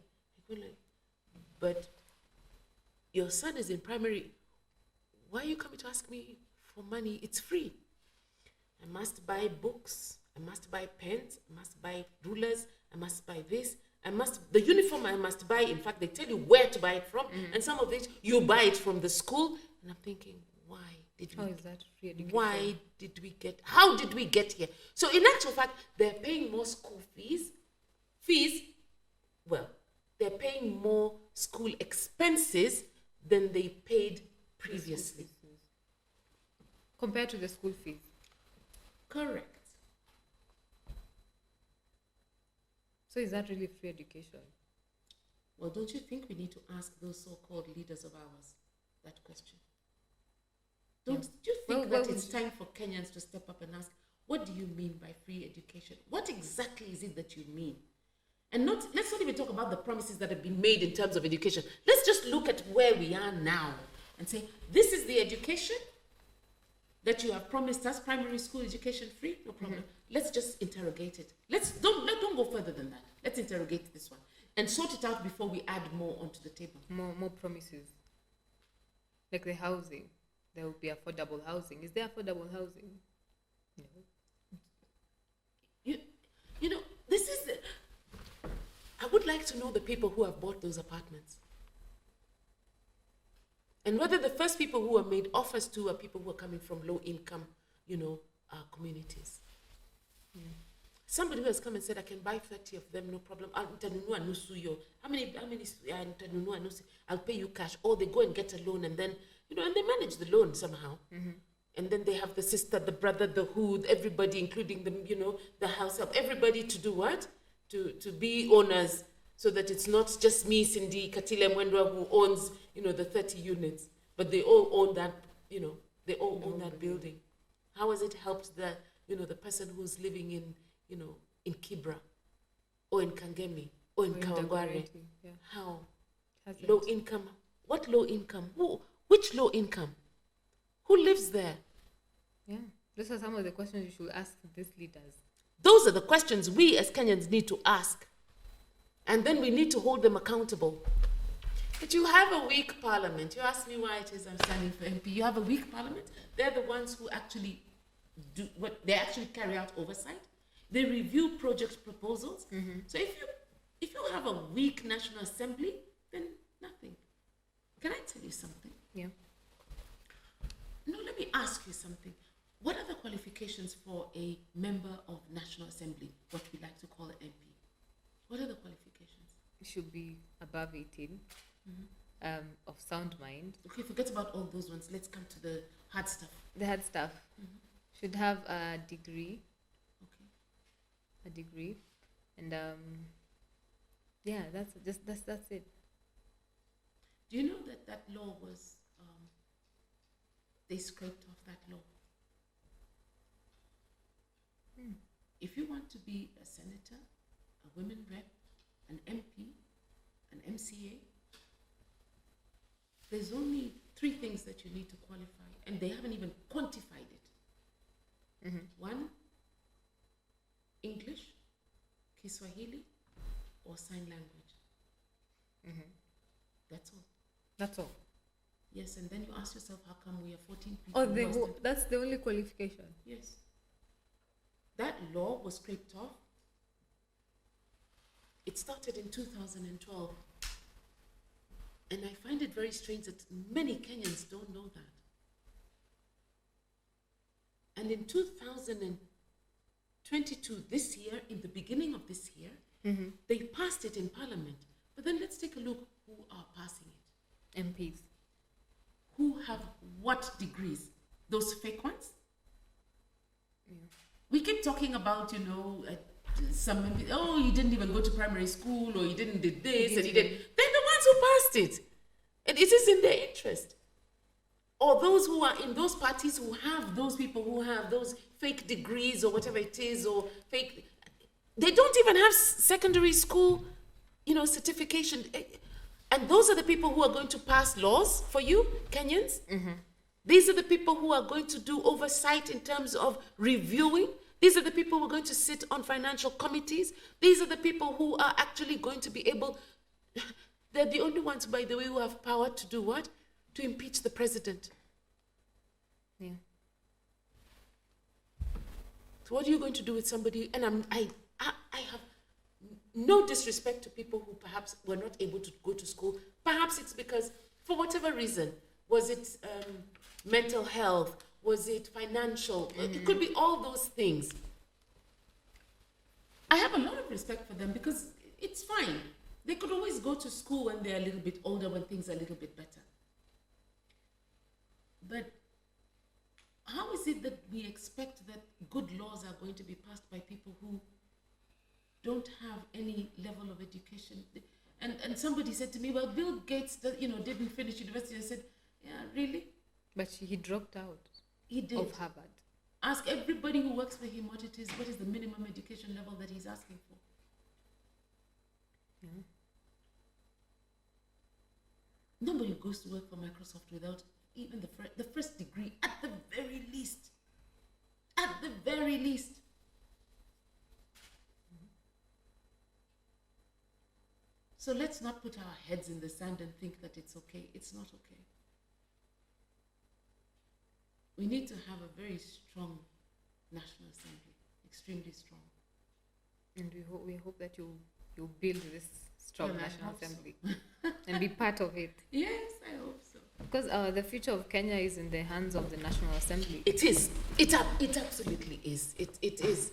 But your son is in primary. Why are you coming to ask me for money? It's free. I must buy books. I must buy pens. I must buy rulers. I must buy this. The uniform I must buy. In fact, they tell you where to buy it from. And some of it, you buy it from the school. And I'm thinking, how did we get here? So in actual fact, they're paying more school fees. They're paying more school expenses than they paid previously. Compared to the school fees. Correct. So is that really free education? Well, don't you think we need to ask those so-called leaders of ours that question? Don't you think that it's time for Kenyans to step up and ask, what do you mean by free education? What exactly is it that you mean? And let's not even talk about the promises that have been made in terms of education. Let's just look at where we are now and say, this is the education that you have promised us, primary school education free, no problem. Let's just interrogate it. Don't go further than that. Let's interrogate this one and sort it out before we add more onto the table. More promises. Like the housing. There will be affordable housing. Is there affordable housing? No. You know, this is I would like to know the people who have bought those apartments. And whether the first people who were made offers to are people who are coming from low income, communities. Somebody who has come and said, I can buy 30 of them, no problem. How many? I'll pay you cash. Or they go and get a loan and then, and they manage the loan somehow. And then they have the sister, the brother, the hood, everybody, including the house help, everybody to do what? To be owners, so that it's not just me, Cindy, Katile Mwendwa, who owns, the 30 units, but they all own that, they all own that building. How has it helped the person who's living in Kibra, or in Kangemi, or in Kawangware? Yeah. How? Hasn't. Low income. What low income? Which low income? Who lives there? Yeah. Those are some of the questions you should ask these leaders. Those are the questions we as Kenyans need to ask. And then we need to hold them accountable. But you have a weak parliament. You ask me why it is I'm standing for MP. You have a weak parliament. They're the ones who actually do what they actually carry out oversight. They review project proposals. So if you have a weak National Assembly, then nothing. Can I tell you something? Yeah. No, let me ask you something. What are the qualifications for a member of National Assembly, what we like to call an MP? What are the qualifications? It should be above 18, of sound mind. Okay, forget about all those ones. Let's come to the hard stuff. The hard stuff. Should have a degree. Okay. A degree. And that's it. Do you know that law was, they scraped off that law? If you want to be a senator, a women rep, an MP, an MCA, there's only 3 things that you need to qualify, and they haven't even quantified it. 1, English, Kiswahili, or sign language. That's all. That's all. Yes, and then you ask yourself, how come we are 14 people? That's the only qualification. Yes. That law was scraped off. It started in 2012. And I find it very strange that many Kenyans don't know that. And in 2022, this year, in the beginning of this year, they passed it in Parliament. But then let's take a look who are passing it. MPs. Who have what degrees? Those fake ones? Yeah. We keep talking about, some, he didn't even go to primary school, or he didn't did this, and he did. They're the ones who passed it. And it is in their interest. Or those who are in those parties who have those people who have those fake degrees or whatever it is, or fake, they don't even have secondary school, certification. And those are the people who are going to pass laws for you, Kenyans. These are the people who are going to do oversight in terms of reviewing. These are the people who are going to sit on financial committees. These are the people who are actually going to be able, they're the only ones, by the way, who have power to do what? To impeach the president. Yeah. So what are you going to do with somebody? And I have no disrespect to people who perhaps were not able to go to school. Perhaps it's because, for whatever reason, was it mental health? Was it financial? It could be all those things. I have a lot of respect for them because it's fine. They could always go to school when they're a little bit older, when things are a little bit better. But how is it that we expect that good laws are going to be passed by people who don't have any level of education? And somebody said to me, well, Bill Gates, didn't finish university. I said, yeah, really? But he dropped out. He did. Of Harvard. Ask everybody who works for him what is the minimum education level that he's asking for. Yeah. Nobody goes to work for Microsoft without even the first degree, at the very least. At the very least. So let's not put our heads in the sand and think that it's okay. It's not okay. We need to have a very strong National Assembly, extremely strong. And we hope that you build this strong And I National hope so. Assembly and be part of it. Yes, I hope so. Because the future of Kenya is in the hands of the National Assembly. It is. It absolutely is. It is.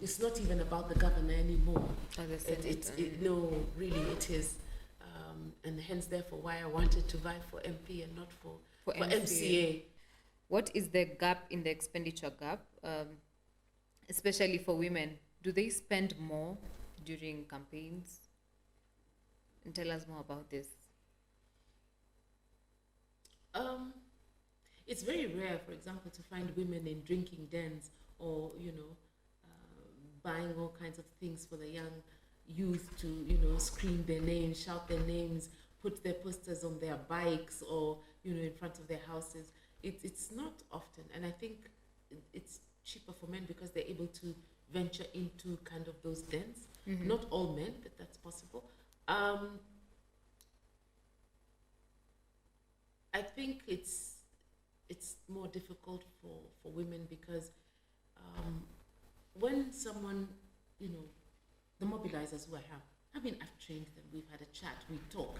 It's not even about the governor anymore. Or the Senate. No, really, it is. And hence, therefore, why I wanted to vie for MP and not for MCA. What is the gap in the expenditure gap, especially for women? Do they spend more during campaigns? And tell us more about this. It's very rare, for example, to find women in drinking dens or, buying all kinds of things for the young youth to, scream their names, shout their names, put their posters on their bikes or, in front of their houses. It's not often. And I think it's cheaper for men because they're able to venture into kind of those dens. Mm-hmm. Not all men, but that's possible. I think it's more difficult for women because when someone, the mobilizers who I have, I've trained them, we've had a chat, we talk.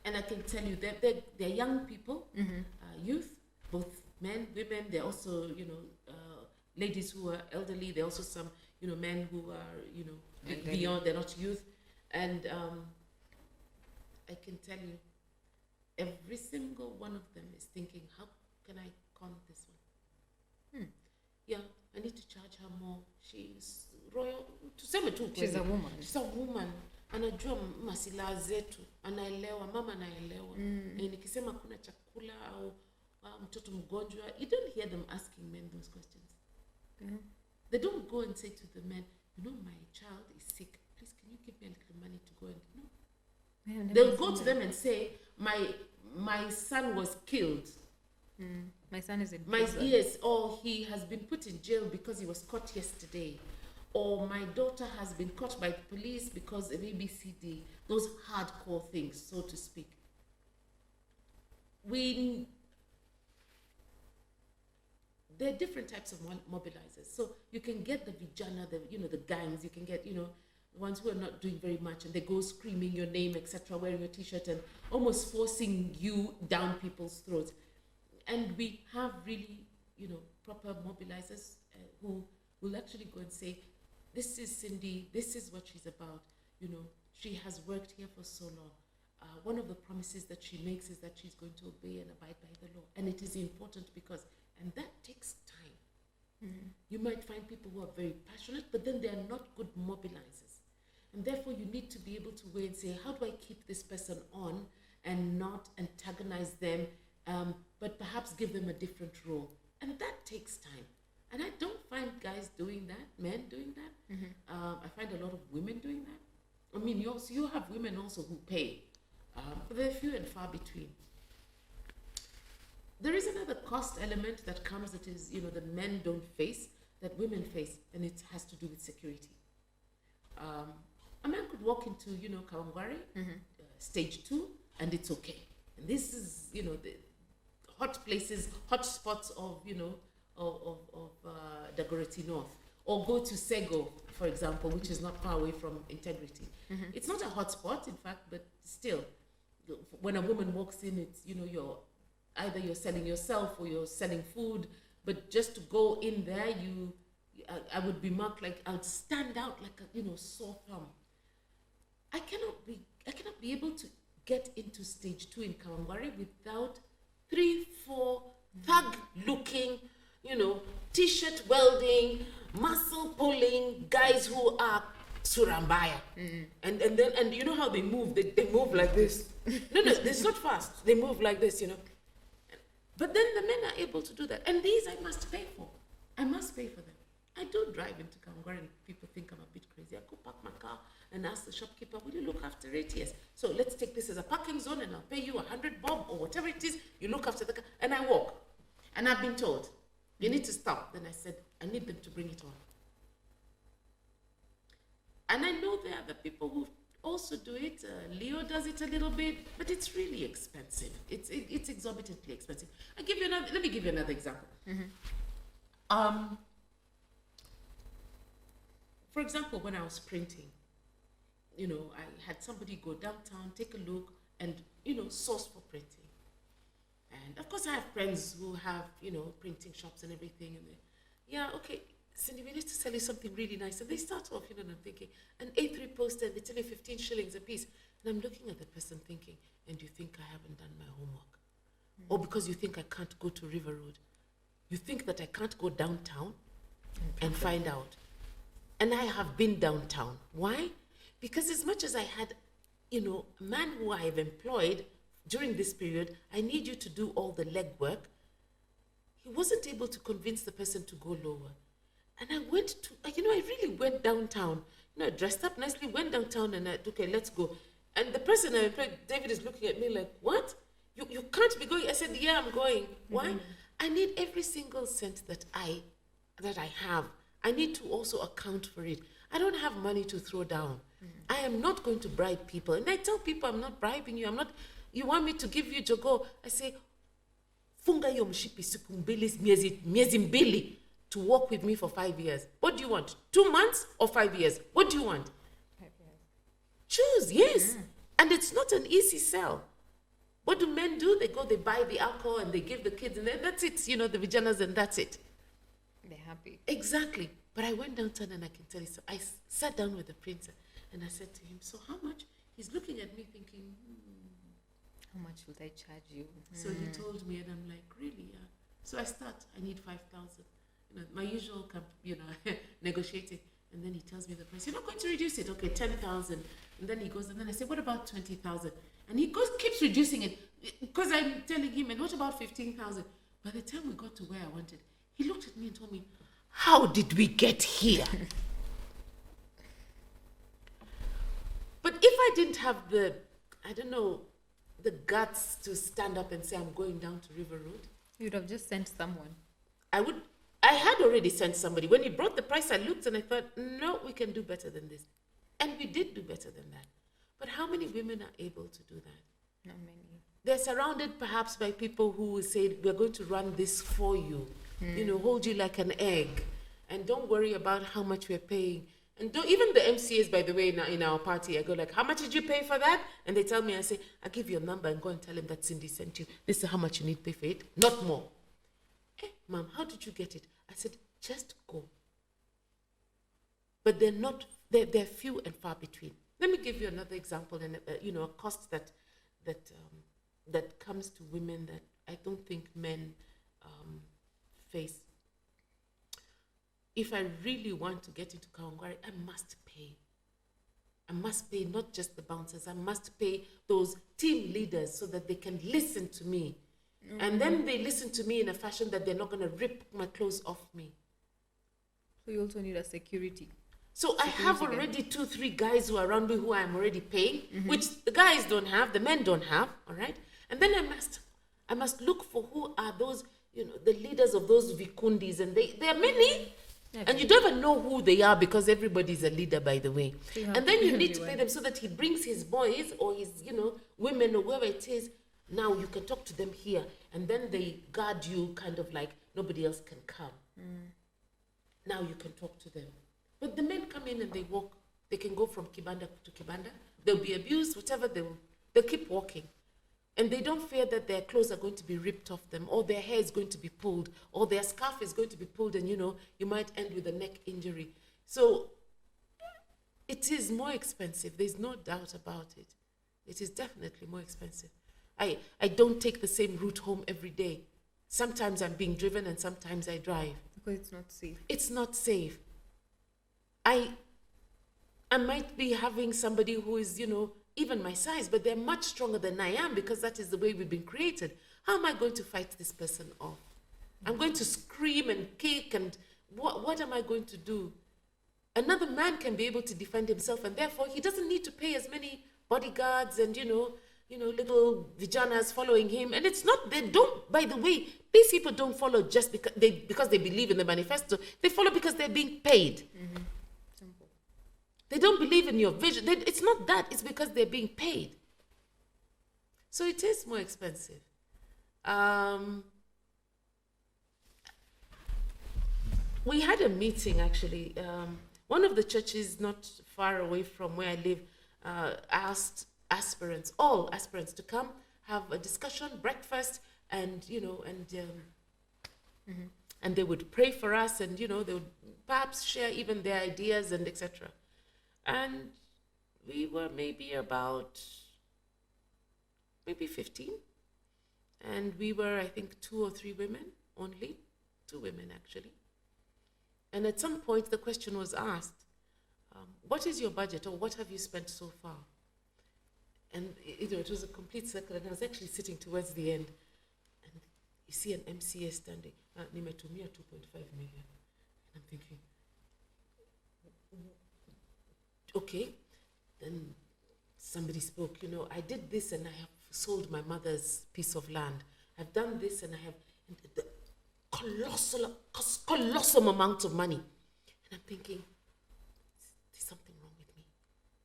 And I can tell you that they're young people, Mm-hmm. Youth, both men, women. They're also, ladies who are elderly. There are also some, men who are, beyond. They're not youth. And I can tell you, every single one of them is thinking, how can I con this one? Yeah, I need to charge her more. She's royal. Tuseme tu kweli. She's a woman. She's a woman. Anajua masilaha zetu, anaelewa, mama anaelewa. Nikisema kuna chakula au mtoto mgonjwa, you don't hear them asking men those questions. Mm-hmm. They don't go and say to the men, my child is sick. Please, can you give me a little money to go and no. They'll go to them and say, my son was killed. My son is in prison. Yes, or he has been put in jail because he was caught yesterday. Or my daughter has been caught by the police because of ABCD. Those hardcore things, so to speak. There are different types of mobilizers. So you can get the vijana, the gangs. You can get, the ones who are not doing very much and they go screaming your name, etc., wearing a t-shirt and almost forcing you down people's throats. And we have really, proper mobilizers who will actually go and say, this is Cindy, this is what she's about. She has worked here for so long. One of the promises that she makes is that she's going to obey and abide by the law. And it is important and that takes time. Mm-hmm. You might find people who are very passionate, but then they are not good mobilizers. And therefore you need to be able to weigh and say, how do I keep this person on and not antagonize them, but perhaps give them a different role? And that takes time. And I don't find guys doing that, men doing that. Mm-hmm. I find a lot of women doing that. You have women also who pay, but they're few and far between. There is another cost element that comes that is, that men don't face, that women face, and it has to do with security. A man could walk into, Kawangware, stage 2, and it's okay. And this is, the hot places, hot spots of, Dagoretti North, or go to Sego, for example, which is not far away from Integrity. Mm-hmm. It's not a hot spot, in fact, but still, when a woman walks in, it's, either you're selling yourself or you're selling food, but just to go in there, I would be marked like, I would stand out like a, sore thumb. I cannot be able to get into stage 2 in Kawangware without 3-4 thug-looking, t-shirt welding, muscle pulling guys who are surambaya. And then you know how they move? They move like this. No, it's not fast. They move like this, But then the men are able to do that. And these I must pay for. I must pay for them. I do drive into Kawangware and people think I'm a bit crazy. I go park my car and ask the shopkeeper, will you look after it? Yes. So let's take this as a parking zone and I'll pay you 100 bob or whatever it is. You look after the car. And I walk. And I've been told, you need to stop. Then I said, I need them to bring it on. And I know there are other people who also do it. Leo does it a little bit, but it's really expensive. It's exorbitantly expensive. Let me give you another example. For example, when I was printing, I had somebody go downtown, take a look, and source for printing. And of course, I have friends who have printing shops and everything, and okay, Cindy, we need to sell you something really nice. And they start off, and I'm thinking, an A3 poster, and they tell you 15 shillings a piece. And I'm looking at the person thinking, and you think I haven't done my homework? Or because you think I can't go to River Road, you think that I can't go downtown and find out. And I have been downtown. Why? Because as much as I had, a man who I have employed during this period, I need you to do all the legwork. He wasn't able to convince the person to go lower. And I went to, I really went downtown. Dressed up nicely, went downtown and I, okay, let's go. And the person I employed, David, is looking at me like, what? You can't be going. I said, yeah, I'm going. Why? I need every single cent that I have. I need to also account for it. I don't have money to throw down. I am not going to bribe people. And I tell people, I'm not bribing you. You want me to give you jogo? I say, funga yo mshipi siku mbili miezi mbili to work with me for 5 years. What do you want? 2 months or 5 years? What do you want? 5 years. Choose, yes. And it's not an easy sell. What do men do? They go, they buy the alcohol and they give the kids and then that's it, the vaginas and that's it. They're happy. Exactly. But I went downtown and I can tell you, so I sat down with the printer and I said to him, so how much? He's looking at me thinking, how much would I charge you? So he told me and I'm like, really? Yeah. So I need 5,000. My usual, negotiating. And then he tells me the price. You're not going to reduce it. Okay, 10,000. And then he goes, and then I say, what about 20,000? And he keeps reducing it because I'm telling him, and what about 15,000? By the time we got to where I wanted, he looked at me and told me, how did we get here? But if I didn't have the guts to stand up and say, I'm going down to River Road. You would have just sent someone. I had already sent somebody. When he brought the price, I looked and I thought, no, we can do better than this. And we did do better than that. But how many women are able to do that? Not many. They're surrounded perhaps by people who will say, we're going to run this for you. Hold you like an egg. And don't worry about how much we're paying. And even the MCAs, by the way, in our party, I go like, how much did you pay for that? And they tell me, I say, I'll give you a number and go and tell him that Cindy sent you. This is how much you need to pay for it, not more. Hey, Mom, how did you get it? I said, just go. But they're few and far between. Let me give you another example and a cost that comes to women that I don't think men face. If I really want to get into Kawangware, I must pay. I must pay not just the bouncers. I must pay those team leaders so that they can listen to me. And then they listen to me in a fashion that they're not going to rip my clothes off me. So you also need a security. So I have already 2-3 guys who are around me who I'm already paying, which the guys don't have, the men don't have, all right? And then I must look for who are those, the leaders of those vikundis, and there are many. And you don't even know who they are because everybody's a leader, by the way. And then you need to pay them so that he brings his boys or his, women or whoever it is. Now you can talk to them here. And then they guard you kind of like nobody else can come. Now you can talk to them. But the men come in and they walk. They can go from kibanda to kibanda. They'll be abused, whatever, they'll keep walking. And they don't fear that their clothes are going to be ripped off them, or their hair is going to be pulled, or their scarf is going to be pulled, and you might end with a neck injury. So it is more expensive. There's no doubt about it. It is definitely more expensive. I don't take the same route home every day. Sometimes I'm being driven and sometimes I drive. Because it's not safe. It's not safe. I might be having somebody who is, even my size, but they're much stronger than I am because that is the way we've been created. How am I going to fight this person off? I'm going to scream and kick and what am I going to do? another man can be able to defend himself, and therefore he doesn't need to pay as many bodyguards and little vijanas following him. And it's not, they don't, by the way, these people don't follow just because they believe in the manifesto. They follow because they're being paid. Simple. They don't believe in your vision. It's not that, it's because they're being paid. So it is more expensive. We had a meeting, actually. One of the churches not far away from where I live asked all aspirants to come, have a discussion, breakfast, and and they would pray for us, and they would perhaps share even their ideas and etc. And we were maybe 15, and we were, I think, 2 or 3 women only, 2 women actually. And at some point the question was asked, what is your budget, or what have you spent so far? And it was a complete circle, and I was actually sitting towards the end, and you see an MCA standing, nimetumia 2.5 million. And I'm thinking, okay. Then somebody spoke, I did this and I have sold my mother's piece of land. I've done this and I have the colossal amount of money. And I'm thinking, there's something wrong with me.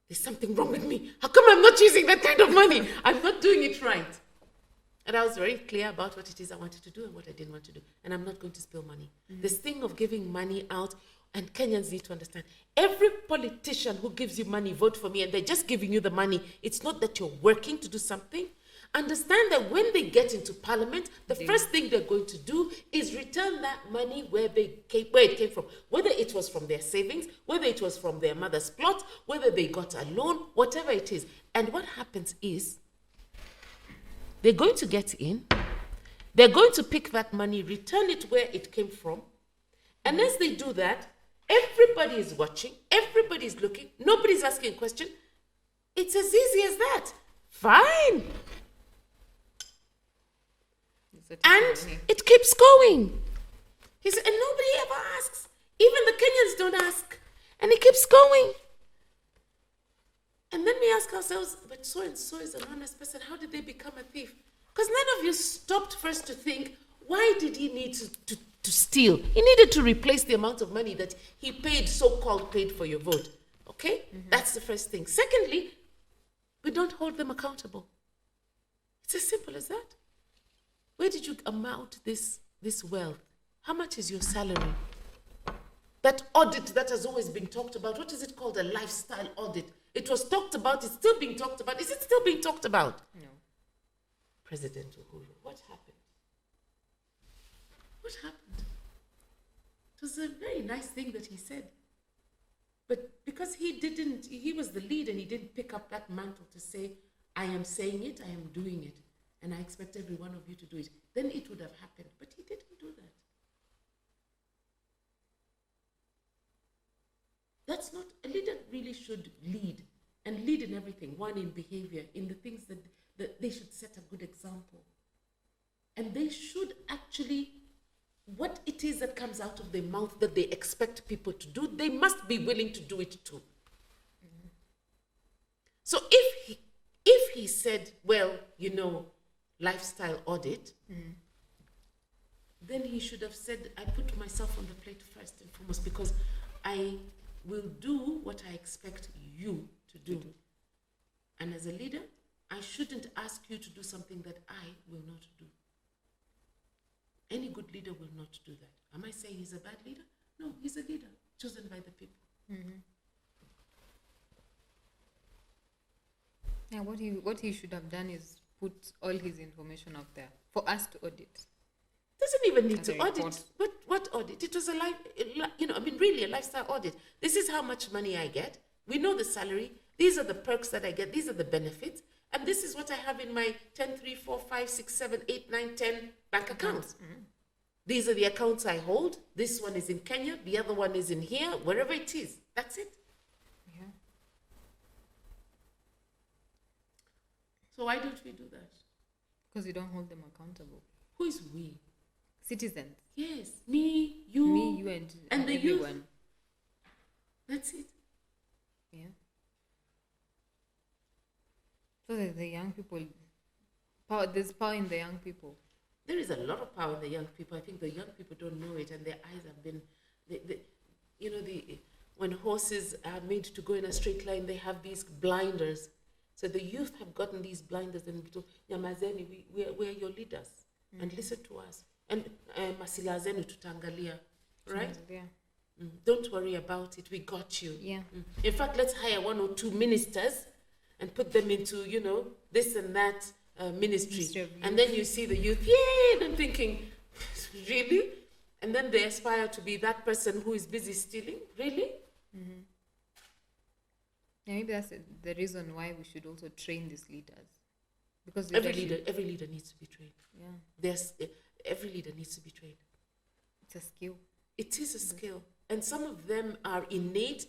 There's something wrong with me. How come I'm not using that kind of money? I'm not doing it right. And I was very clear about what it is I wanted to do and what I didn't want to do. And I'm not going to spill money. This thing of giving money out, and Kenyans need to understand, every politician who gives you money, vote for me, and they're just giving you the money, it's not that you're working to do something. Understand that when they get into parliament, the first thing they're going to do is return that money where it came from. Whether it was from their savings, whether it was from their mother's plot, whether they got a loan, whatever it is. And what happens is, they're going to get in, they're going to pick that money, return it where it came from, and as they do that, everybody is watching, everybody is looking, nobody's asking a question. It's as easy as that. Fine. And it keeps going. And nobody ever asks. Even the Kenyans don't ask. And it keeps going. And then we ask ourselves, but so-and-so is an honest person. How did they become a thief? Because none of you stopped first to think, why did he need to steal? He needed to replace the amount of money that he paid, so-called paid for your vote. Okay? That's the first thing. Secondly, we don't hold them accountable. It's as simple as that. Where did you amount this wealth? How much is your salary? That audit that has always been talked about, what is it called? A lifestyle audit. It was talked about, it's still being talked about. Is it still being talked about? No. President Uhuru, what happened? What happened? It was a very nice thing that he said. But because he was the lead and he didn't pick up that mantle to say, I am saying it, I am doing it, and I expect every one of you to do it, then it would have happened. But he didn't do that. That's not, a leader really should lead, and lead in everything. One, in behavior, in the things that they should set a good example. And they should actually, what it is that comes out of their mouth that they expect people to do, they must be willing to do it too. So if he said, well, lifestyle audit, then he should have said, I put myself on the plate first and foremost because I will do what I expect you to do. And as a leader, I shouldn't ask you to do something that I will not do. Any good leader will not do that. Am I saying he's a bad leader? No, he's a leader chosen by the people. Yeah, what he should have done is put all his information out there for us to audit. Doesn't even need As to a audit. report. What audit? It was really a lifestyle audit. This is how much money I get. We know the salary. These are the perks that I get. These are the benefits. And this is what I have in my 10, 3, 4, 5, 6, 7, 8, 9, 10 bank accounts. These are the accounts I hold. This one is in Kenya. The other one is in here, wherever it is. That's it. Yeah. So why don't we do that? Because you don't hold them accountable. Who is we? Citizens. Yes, me, you, and the everyone. youth. That's it. Yeah. So the young people, there's power in the young people. There is a lot of power in the young people. I think the young people don't know it, and their eyes have been, when horses are made to go in a straight line, they have these blinders. So the youth have gotten these blinders and be told, Nyamazeni, we're your leaders, and listen to us. And masilazeni tutangalia, right? Yeah. Don't worry about it. We got you. Yeah. In fact, let's hire 1 or 2 ministers and put them into, this and that ministry. And then you see the youth, yay! And I'm thinking, really? And then they aspire to be that person who is busy stealing? Really? Mm-hmm. Yeah, maybe that's the reason why we should also train these leaders. Because every leader needs to be trained. Yeah. Every leader needs to be trained. It's a skill. It is a skill. And some of them are innate,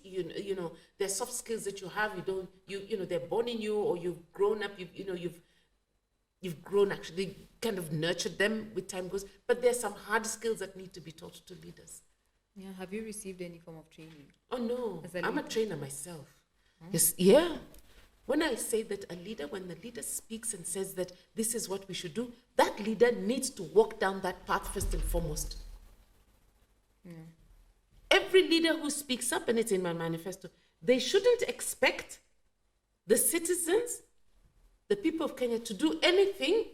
they're soft skills that you have, they're born in you, or you've grown up, you've grown, actually kind of nurtured them with time goes, but there's some hard skills that need to be taught to leaders. Yeah, have you received any form of training? Oh no, I'm a trainer myself. Oh. Yes, yeah. When I say that when the leader speaks and says that this is what we should do, that leader needs to walk down that path first and foremost. Yeah. Every leader who speaks up, and it's in my manifesto, they shouldn't expect the citizens, the people of Kenya, to do anything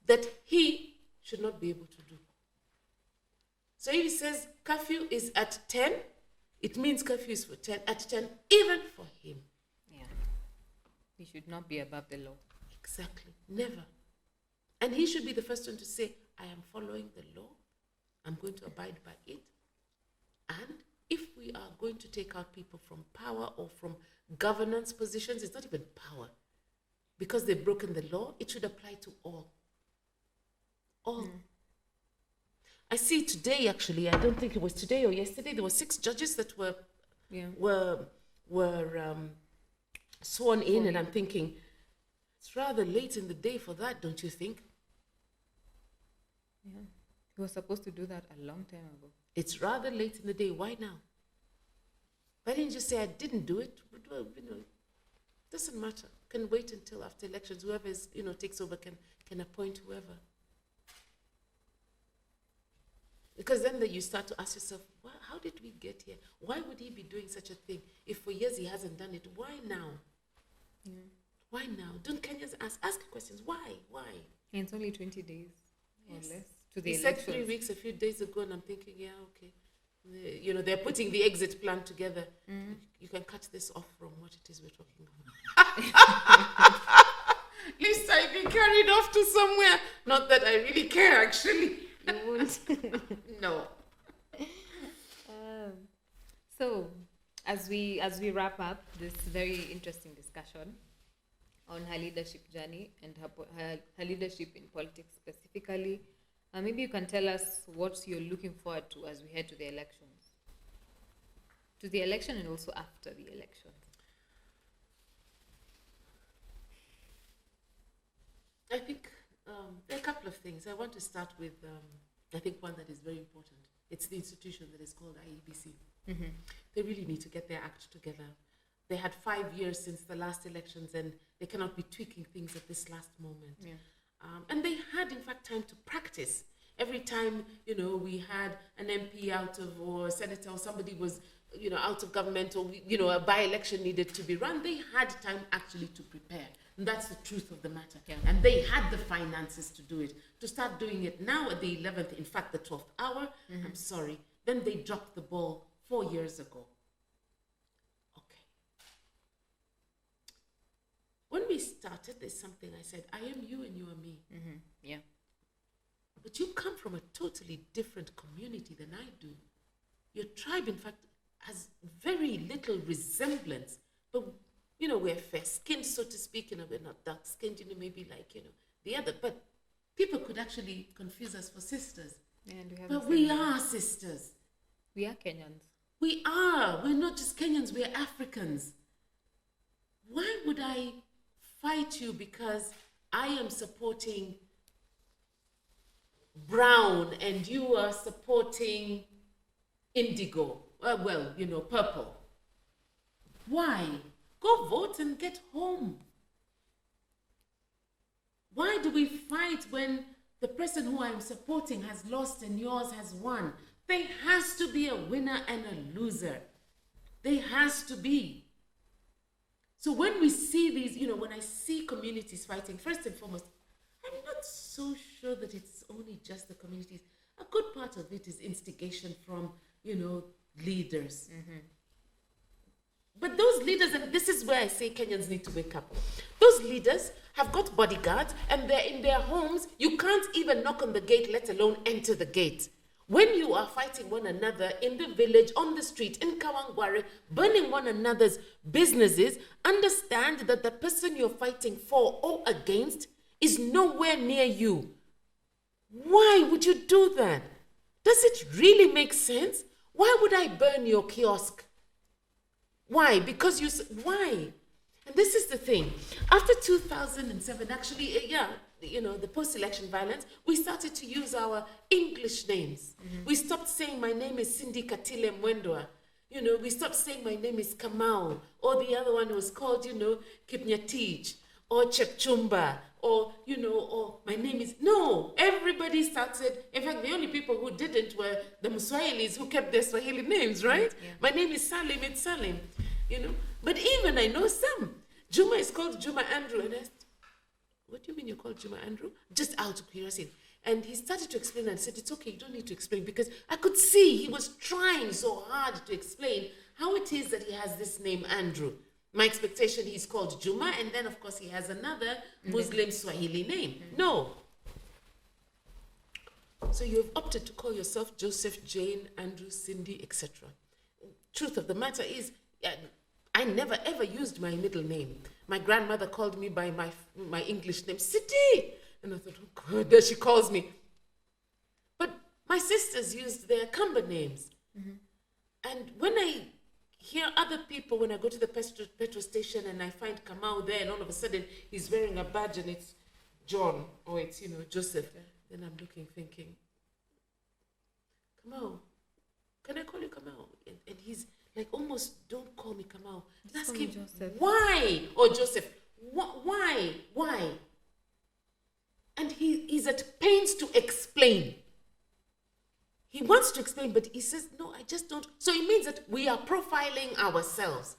that he should not be able to do. So if he says curfew is at 10, it means curfew is at 10, even for him. Yeah. He should not be above the law. Exactly. Never. And he should be the first one to say, I am following the law. I'm going to abide by it. And if we are going to take out people from power or from governance positions, it's not even power. Because they've broken the law, it should apply to all. All. I see today, actually, I don't think it was today or yesterday, there were 6 judges that were sworn in, and I'm thinking, it's rather late in the day for that, don't you think? Yeah. He was supposed to do that a long time ago. It's rather late in the day. Why now? Why didn't you say I didn't do it? Well, doesn't matter. Can wait until after elections. Whoever is, takes over can appoint whoever. Because then you start to ask yourself, well, how did we get here? Why would he be doing such a thing? If for years he hasn't done it, why now? Yeah. Why now? Don't Kenyans ask questions? Why? And it's only 20 days or less to the He elections. said 3 weeks a few days ago, and I'm thinking, yeah, okay. They're putting the exit plan together. You can cut this off from what it is we're talking about. Least I've been carried off to somewhere. Not that I really care, actually. You won't. No. So, as we wrap up this very interesting discussion on her leadership journey and her leadership in politics specifically, maybe you can tell us what you're looking forward to as we head to the elections. To the election and also after the election. I think there are a couple of things. I want to start with, I think, one that is very important. It's the institution that is called IEBC. They really need to get their act together. They had 5 years since the last elections, and they cannot be tweaking things at this last moment. Yeah. And they had, in fact, time to practice. Every time, we had an MP out of, or a senator, or somebody was, out of government, or, a by-election needed to be run, they had time actually to prepare. And that's the truth of the matter. Yeah. And they had the finances to do it. To start doing it now at the 11th, in fact, the 12th hour, I'm sorry, then they dropped the ball 4 years ago. Okay. When we started, there's something I said, I am you and you are me. Yeah. But you come from a totally different community than I do. Your tribe, in fact, has very little resemblance. But, we're fair-skinned, so to speak. We're not dark-skinned, maybe like, the other. But people could actually confuse us for sisters. And but we are sisters. We are Kenyans. We are. We're not just Kenyans. We're Africans. Why would I fight you because I am supporting brown and you are supporting indigo? purple. Why? Go vote and get home. Why do we fight when the person who I'm supporting has lost and yours has won? There has to be a winner and a loser. There has to be. So when we see these, when I see communities fighting, first and foremost, I'm not so sure that it's only just the communities. A good part of it is instigation from, leaders. Mm-hmm. But those leaders, and this is where I say Kenyans need to wake up. Those leaders have got bodyguards and they're in their homes. You can't even knock on the gate, let alone enter the gate. When you are fighting one another in the village, on the street, in Kawangware, burning one another's businesses, understand that the person you're fighting for or against is nowhere near you. Why would you do that? Does it really make sense? Why would I burn your kiosk? Why? Because why? And this is the thing. After 2007, actually, the post-election violence, we started to use our English names. Mm-hmm. We stopped saying, my name is Cindy Katile Mwendwa. We stopped saying, my name is Kamau. Or the other one was called, Kipnyatij. Or Chepchumba. Or my name is... No, everybody started... In fact, the only people who didn't were the Mswahilis who kept their Swahili names, right? Yeah. My name is Salim, it's Salim. But even I know some. Juma is called Juma Andrew. And I said, what do you mean you're called Juma Andrew? Just out of curiosity. And he started to explain and said, it's okay, you don't need to explain. Because I could see he was trying so hard to explain how it is that he has this name Andrew. My expectation, he's called Juma, and then of course he has another Muslim Swahili name. Mm-hmm. No. So you've opted to call yourself Joseph, Jane, Andrew, Cindy, etc. Truth of the matter is, I never ever used my middle name. My grandmother called me by my English name, City. And I thought, oh God, there she calls me. But my sisters used their Kamba names. Mm-hmm. And when I hear other people, when I go to the petrol station and I find Kamau there and all of a sudden he's wearing a badge and it's John or it's, Joseph, then I'm looking thinking, Kamau, can I call you Kamau? And he's like, almost, don't call me Kamau. Ask him, Joseph. Why? Or Joseph, why? And he's at pains to explain. He wants to explain, but he says, no, I just don't. So it means that we are profiling ourselves.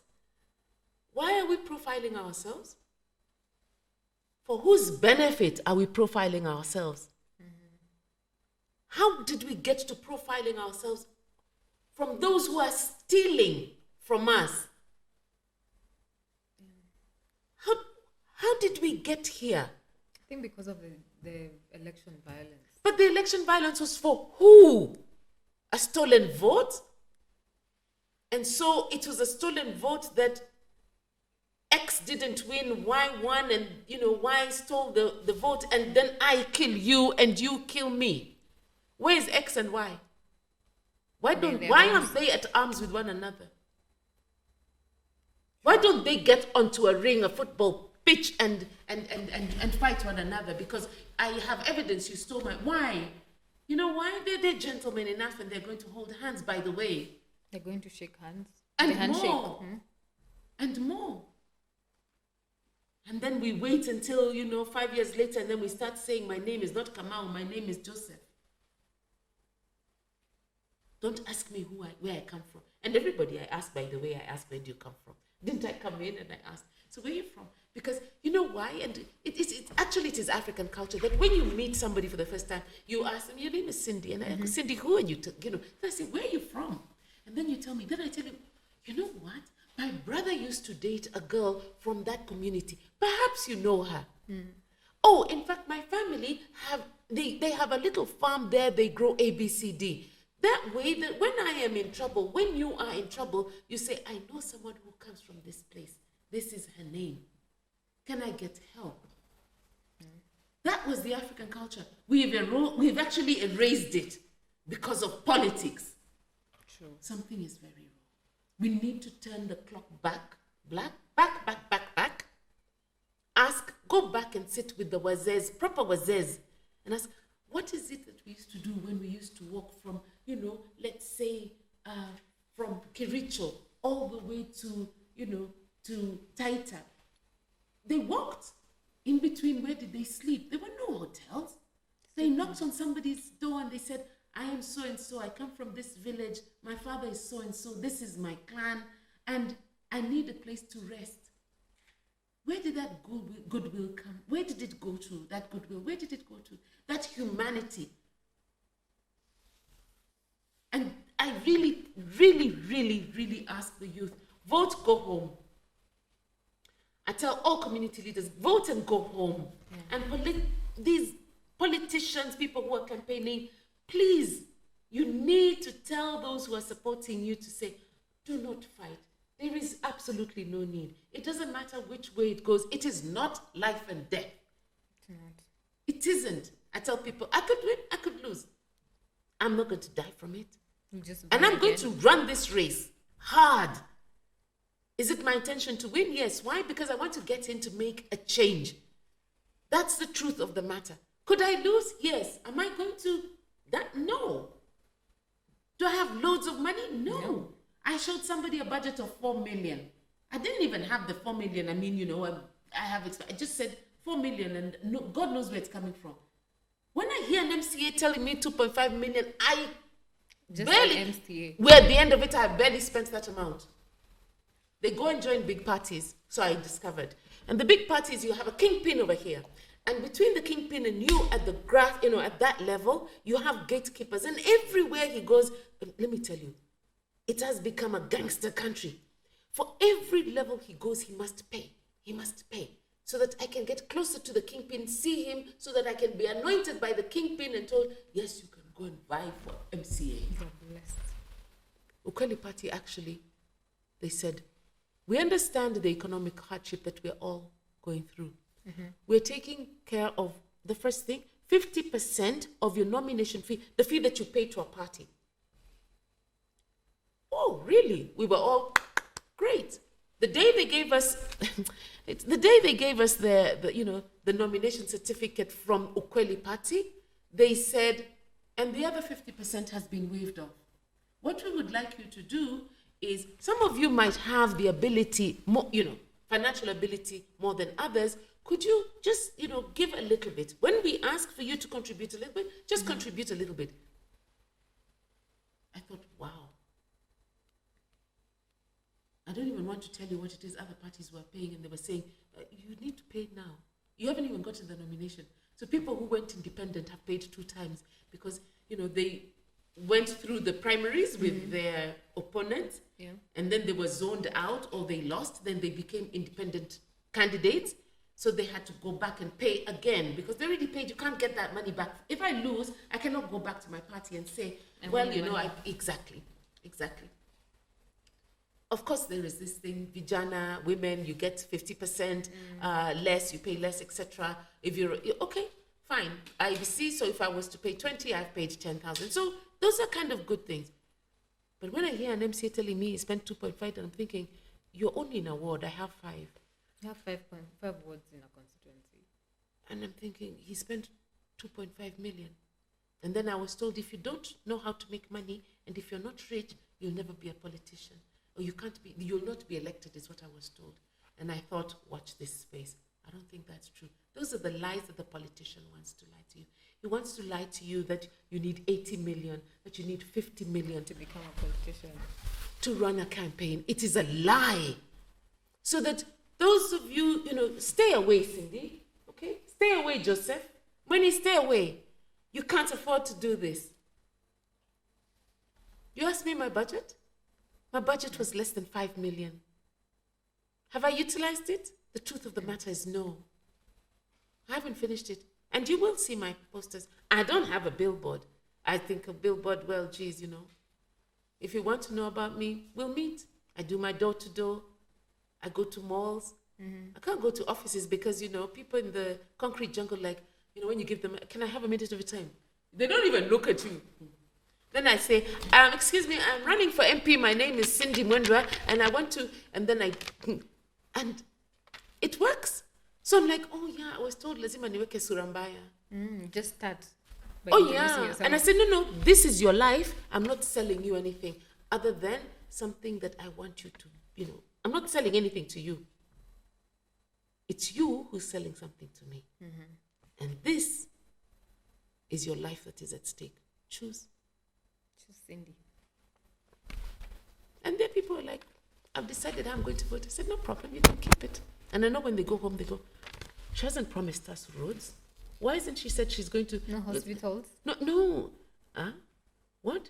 Why are we profiling ourselves? For whose benefit are we profiling ourselves? Mm-hmm. How did we get to profiling ourselves from those who are stealing from us? How did we get here? I think because of the election violence. But the election violence was for who? A stolen vote? And so it was a stolen vote that X didn't win, Y won, and Y stole the vote, and then I kill you and you kill me. Where is X and Y? Why aren't they at arms with one another? Why don't they get onto a ring, a football pitch, and fight one another? Because I have evidence you stole my... Why? You know why? They're gentlemen enough and they're going to hold hands, by the way. They're going to shake hands. And more. Hmm? And more. And then we wait until, 5 years later, and then we start saying, my name is not Kamau, my name is Joseph. Don't ask me where I come from. And everybody I ask, by the way, I ask, where do you come from? Didn't I come in and I asked, so where are you from? Because you know why? And it is African culture that when you meet somebody for the first time, you ask them, your name is Cindy. And I go, Cindy, who are you? Then I say, where are you from? And then you tell me. Then I tell you, you know what? My brother used to date a girl from that community. Perhaps you know her. Mm. Oh, in fact, my family they have a little farm there. They grow ABCD. That way, that when I am in trouble, when you are in trouble, you say, I know someone who comes from this place. This is her name. Can I get help? Mm. That was the African culture. We've actually erased it because of politics. True. Something is very wrong. We need to turn the clock back. Back. Go back and sit with the wazes, proper wazes, and ask, what is it that we used to do when we used to walk from, let's say, from Kericho all the way to, to Taita. They walked. In between, where did they sleep? There were no hotels. They knocked on somebody's door and they said, I am so and so. I come from this village. My father is so and so. This is my clan. And I need a place to rest. Where did that goodwill come? Where did it go to, that goodwill? Where did it go to? That humanity. And I really, really, really, really ask the youth, vote, go home. I tell all community leaders, vote and go home. Yeah. And these politicians, people who are campaigning, please, you need to tell those who are supporting you to say, do not fight. There is absolutely no need. It doesn't matter which way it goes. It is not life and death. It's not. It isn't. I tell people, I could win, I could lose. I'm not going to die from it. And I'm going to run this race hard. Is it my intention to win? Yes. Why? Because I want to get in to make a change. That's the truth of the matter. Could I lose? Yes. Am I going to that? No. Do I have loads of money? No. I showed somebody a budget of 4 million. I didn't even have the 4 million. I mean, I just said 4 million and no, God knows where it's coming from. When I hear an MCA telling me 2.5 million, I just barely, MCA. Where at the end of it, I barely spent that amount. They go and join big parties, so I discovered. And the big parties, you have a kingpin over here. And between the kingpin and you at the graph, at that level, you have gatekeepers. And everywhere he goes, let me tell you, it has become a gangster country. For every level he goes, he must pay. He must pay. So that I can get closer to the kingpin, see him, so that I can be anointed by the kingpin and told, yes, you can go and vie for MCA. God bless. Ukweli Party, actually, they said, we understand the economic hardship that we're all going through. Mm-hmm. We're taking care of the first thing, 50% of your nomination fee, the fee that you pay to a party. Oh, really? We were all great. The day they gave us, the nomination certificate from Ukweli Party, they said, and the other 50% has been waived off. What we would like you to do is, some of you might have the ability, more, financial ability more than others. Could you just, give a little bit? When we ask for you to contribute a little bit, just contribute a little bit. I thought, wow. I don't even want to tell you what it is other parties were paying, and they were saying, you need to pay now. You haven't even gotten the nomination. So people who went independent have paid 2 times because, they went through the primaries with their opponents, and then they were zoned out or they lost, then they became independent candidates. So they had to go back and pay again because they already paid. You can't get that money back. If I lose, I cannot go back to my party and say, exactly. Of course, there is this thing, Vijana, women, you get 50% less, you pay less, etc. If you're, okay, fine. IBC, so if I was to pay 20, I've paid 10,000. So those are kind of good things. But when I hear an MCA telling me he spent 2.5, and I'm thinking, you're only in a ward, I have 5. You have 5 wards in a constituency. And I'm thinking, he spent 2.5 million. And then I was told, if you don't know how to make money, and if you're not rich, you'll never be a politician. Or you'll not be elected, is what I was told. And I thought, watch this space. I don't think that's true. Those are the lies that the politician wants to lie to you. He wants to lie to you that you need 80 million, that you need 50 million to become a politician, to run a campaign. It is a lie. So that those of you, stay away, Cindy, okay? Stay away, Joseph. When you stay away, you can't afford to do this. You asked me my budget? My budget was less than 5 million. Have I utilized it? The truth of the matter is no. I haven't finished it. And you will see my posters. I don't have a billboard. I think a billboard, well, geez, if you want to know about me, we'll meet. I do my door-to-door. I go to malls. I can't go to offices because, people in the concrete jungle, when you give them, can I have a minute of your time? They don't even look at you. Then I say, excuse me, I'm running for MP. My name is Cindy Mwendwa, and I want to, and it works. So I'm like, oh yeah, I was told lazima niweke sura mbaya. Just start. Oh yeah, and I said, no, this is your life. I'm not selling you anything other than something that I want you to, I'm not selling anything to you. It's you who's selling something to me. And this is your life that is at stake. Choose. Choose Cindy. And then people are like, I've decided how I'm going to vote. I said, no problem, you can keep it. And I know when they go home, they go, she hasn't promised us roads. Why isn't she said she's going to... No hospitals? No. Huh? What?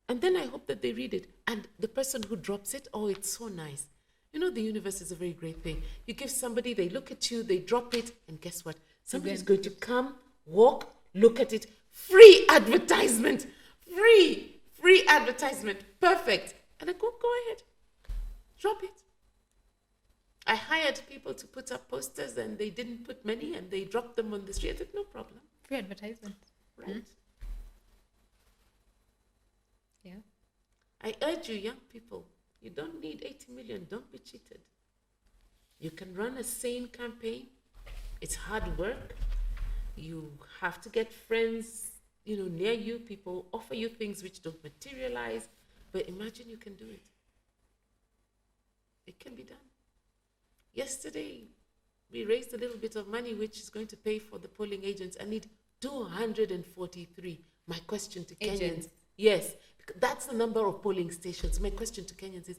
And then I hope that they read it. And the person who drops it, oh, it's so nice. The universe is a very great thing. You give somebody, they look at you, they drop it, and guess what? Somebody's going to come, walk, look at it. Free advertisement. Free advertisement. Perfect. And I go ahead. Drop it. I hired people to put up posters and they didn't put many and they dropped them on the street. I said, no problem. Free advertisement. Right. Yeah. I urge you, young people, you don't need 80 million. Don't be cheated. You can run a sane campaign. It's hard work. You have to get friends, near you. People offer you things which don't materialize. But imagine you can do it. It can be done. Yesterday, we raised a little bit of money which is going to pay for the polling agents. I need 243. My question to Kenyans. Yes, that's the number of polling stations. My question to Kenyans is,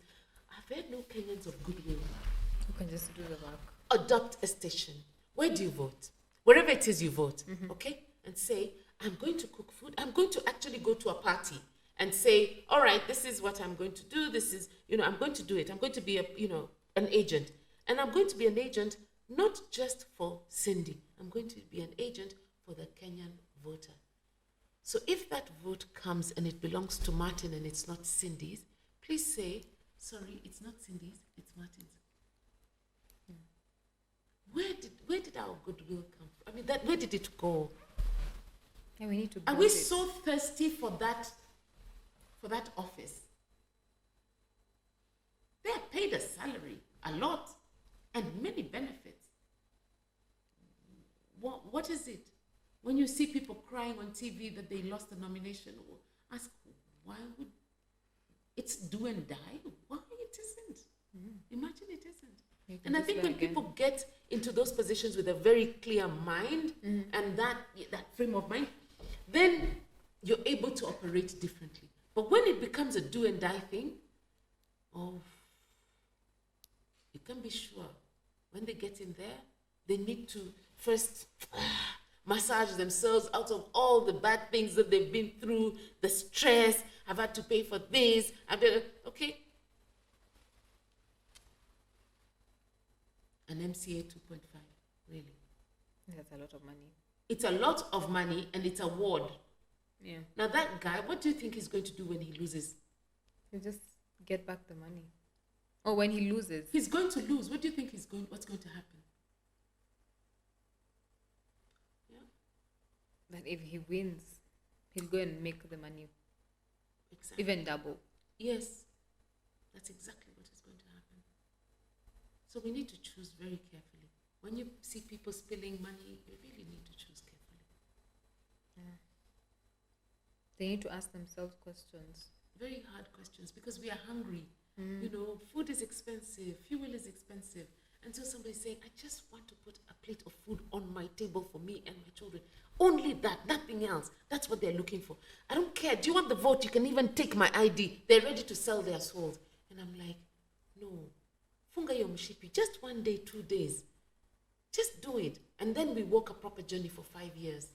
I've heard no Kenyans of goodwill. You can just do the work. Adopt a station. Where do you vote? Wherever it is you vote, okay? And say, I'm going to cook food. I'm going to actually go to a party and say, all right, this is what I'm going to do. This is, I'm going to do it. I'm going to be an agent. And I'm going to be an agent not just for Cindy. I'm going to be an agent for the Kenyan voter. So if that vote comes and it belongs to Martin and it's not Cindy's, please say, sorry, it's not Cindy's, it's Martin's. Where did our goodwill come from? I mean, where did it go? Yeah, we need to. Are we so thirsty for that office? They are paid a salary, a lot, and many benefits. What is it? When you see people crying on TV that they lost the nomination, ask why would it's do and die? Why it isn't? Imagine it isn't. And I think when people get into those positions with a very clear mind and that frame of mind, then you're able to operate differently. But when it becomes a do and die thing, you can be sure when they get in there, they need to first massage themselves out of all the bad things that they've been through, the stress. I've had to pay for this. Okay. An MCA 2.5, really. That's a lot of money. It's a lot of money and it's a ward. Yeah. Now that guy, what do you think he's going to do when he loses? He'll just get back the money. Or when he loses. He's going to lose. What do you think what's going to happen? Yeah. But if he wins, he'll go and make the money. Exactly. Even double. Yes. That's exactly what is going to happen. So we need to choose very carefully. When you see people spilling money, you really need to choose carefully. Yeah. They need to ask themselves questions. Very hard questions because we are hungry. Food is expensive, fuel is expensive. And so somebody's saying, I just want to put a plate of food on my table for me and my children. Only that, nothing else. That's what they're looking for. I don't care. Do you want the vote? You can even take my ID. They're ready to sell their souls. And I'm like, no. Funga yo mshipi. Just 1 day, 2 days. Just do it. And then we walk a proper journey for 5 years.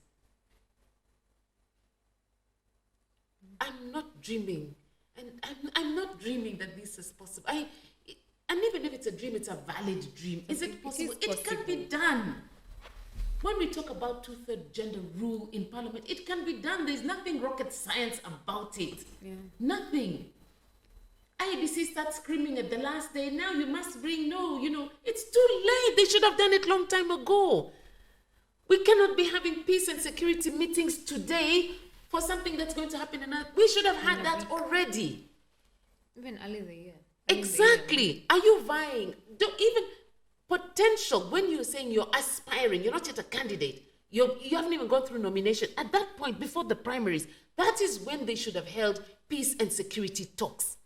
I'm not dreaming. And I'm not dreaming that this is possible. And even if it's a dream, it's a valid dream. Is it possible? It can be done. When we talk about 2/3 gender rule in parliament, it can be done. There's nothing rocket science about it. Yeah. Nothing. IBC starts screaming at the last day, now you must bring, it's too late. They should have done it long time ago. We cannot be having peace and security meetings today for something that's going to happen we should have had that already. Even early in the year. Exactly. Are you vying? Don't even potential, when you're saying you're aspiring, you're not yet a candidate. You haven't even gone through nomination. At that point, before the primaries, that is when they should have held peace and security talks.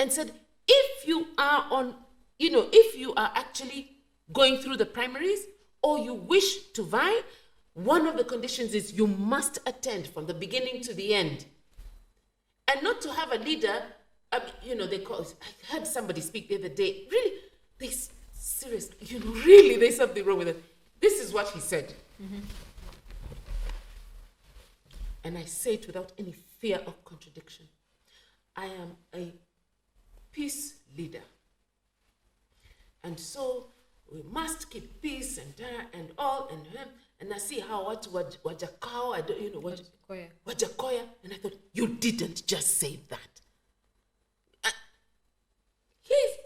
and said, if you are if you are actually going through the primaries or you wish to vie, one of the conditions is you must attend from the beginning to the end. And not to have a leader, I heard somebody speak the other day, really, seriously, really, there's something wrong with it. This is what he said. Mm-hmm. And I say it without any fear of contradiction. I am a peace leader. And so we must keep peace and all and I see how Wajakao, I don't Wajakoya, and I thought, you didn't just say that.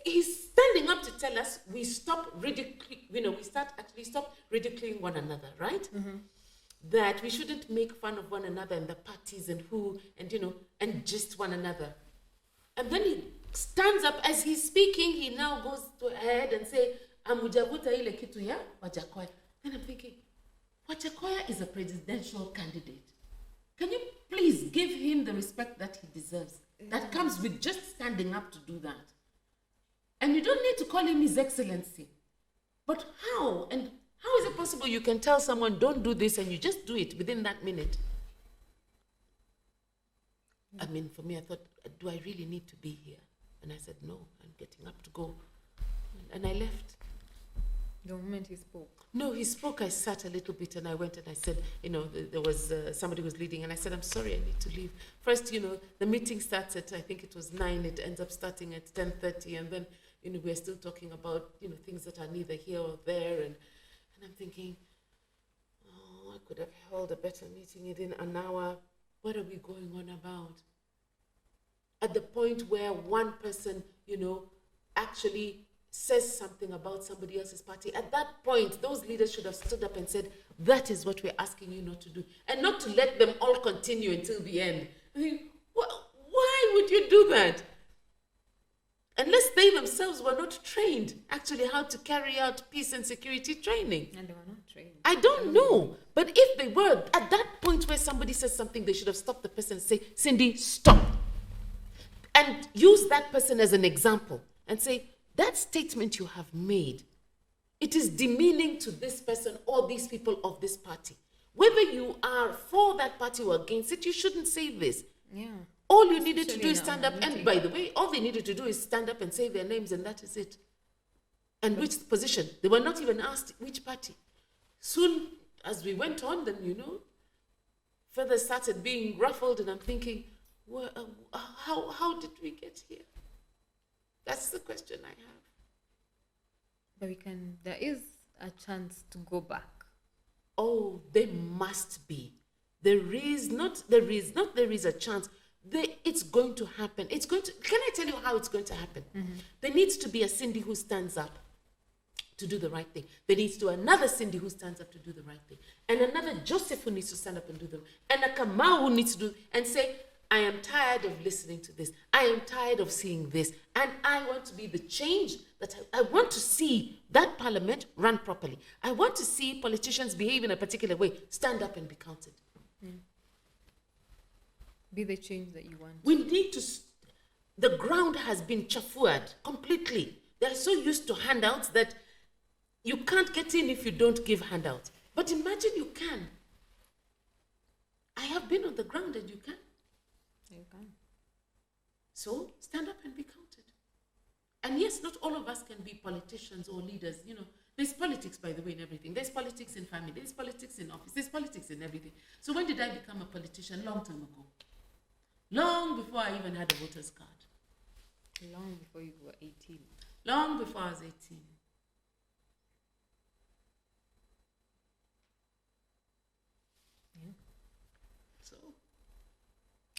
He's standing up to tell us we stop ridiculing, stop ridiculing one another, right? Mm-hmm. That we shouldn't make fun of one another and the parties and and just one another. And then he stands up as he's speaking, he now goes ahead and say, Amujavuta ile kitu ya Wajakoya. Then I'm thinking, Wajakoya is a presidential candidate. Can you please give him the respect that he deserves? That comes with just standing up to do that. And you don't need to call him His Excellency. But how? And how is it possible you can tell someone, don't do this, and you just do it within that minute? I mean, for me, I thought, do I really need to be here? And I said, no, I'm getting up to go. And I left. The moment he spoke? No, he spoke. I sat a little bit and I went and I said, there was somebody who was leading and I said, I'm sorry, I need to leave. First, the meeting starts at, I think it was 9, it ends up starting at 10:30 and then, we're still talking about, things that are neither here or there. And I'm thinking, I could have held a better meeting within an hour. What are we going on about? At the point where one person, actually says something about somebody else's party, at that point, those leaders should have stood up and said, that is what we're asking you not to do. And not to let them all continue until the end. I mean, why would you do that? Unless they themselves were not trained, actually, how to carry out peace and security training. And they were not trained. I don't know. But if they were, at that point where somebody says something, they should have stopped the person and say, Cindy, stop. And use that person as an example and say, that statement you have made, it is demeaning to this person or these people of this party. Whether you are for that party or against it, you shouldn't say this. Yeah. All you needed to do is stand up. And by the way, all they needed to do is stand up and say their names, and that is it. And which position? They were not even asked which party. Soon, as we went on, then, feathers started being ruffled, and I'm thinking, well, how did we get here? That's the question I have. But there is a chance to go back. Oh, there must be. There is a chance. It's going to happen. Can I tell you how it's going to happen? Mm-hmm. There needs to be a Cindy who stands up to do the right thing. There needs to be another Cindy who stands up to do the right thing. And another Joseph who needs to stand up and do the right thing. And a Kamau who needs to do, and say, I am tired of listening to this. I am tired of seeing this. And I want to be the change that I want to see that parliament run properly. I want to see politicians behave in a particular way. Stand up and be counted. Mm. Be the change that you want. We need to... The ground has been chafuad completely. They're so used to handouts that you can't get in if you don't give handouts. But imagine you can. I have been on the ground and you can. You can. So stand up and be counted. And yes, not all of us can be politicians or leaders. There's politics, by the way, in everything. There's politics in family. There's politics in office. There's politics in everything. So when did I become a politician? Long time ago. Long before I even had a voter's card. Long before you were 18. Long before I was 18. Yeah. So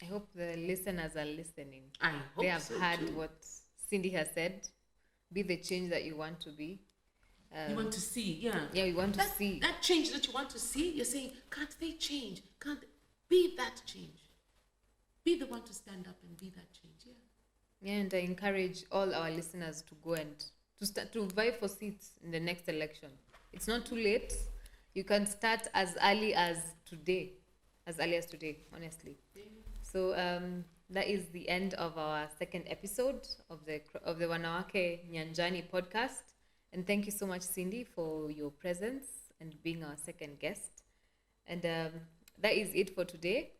I hope the listeners are listening. I hope they have so heard too. what Cindy has said. Be the change that you want to be. You want to see, yeah. Yeah, you want to see. That change that you want to see, you're saying, can't they change? Can't they? Be that change. Be the one to stand up and be that change, yeah. Yeah, and I encourage all our listeners to go and to start to vie for seats in the next election. It's not too late. You can start as early as today, honestly. Yeah. So that is the end of our second episode of the Wanawake Nyanjani podcast. And thank you so much, Cindy, for your presence and being our second guest. And that is it for today.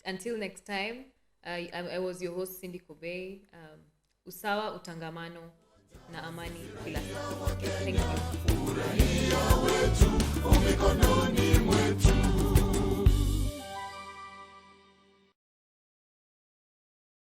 Until next time, I was your host, Cindy Kobe. Usawa, utangamano, na amani kila siku. Thank you.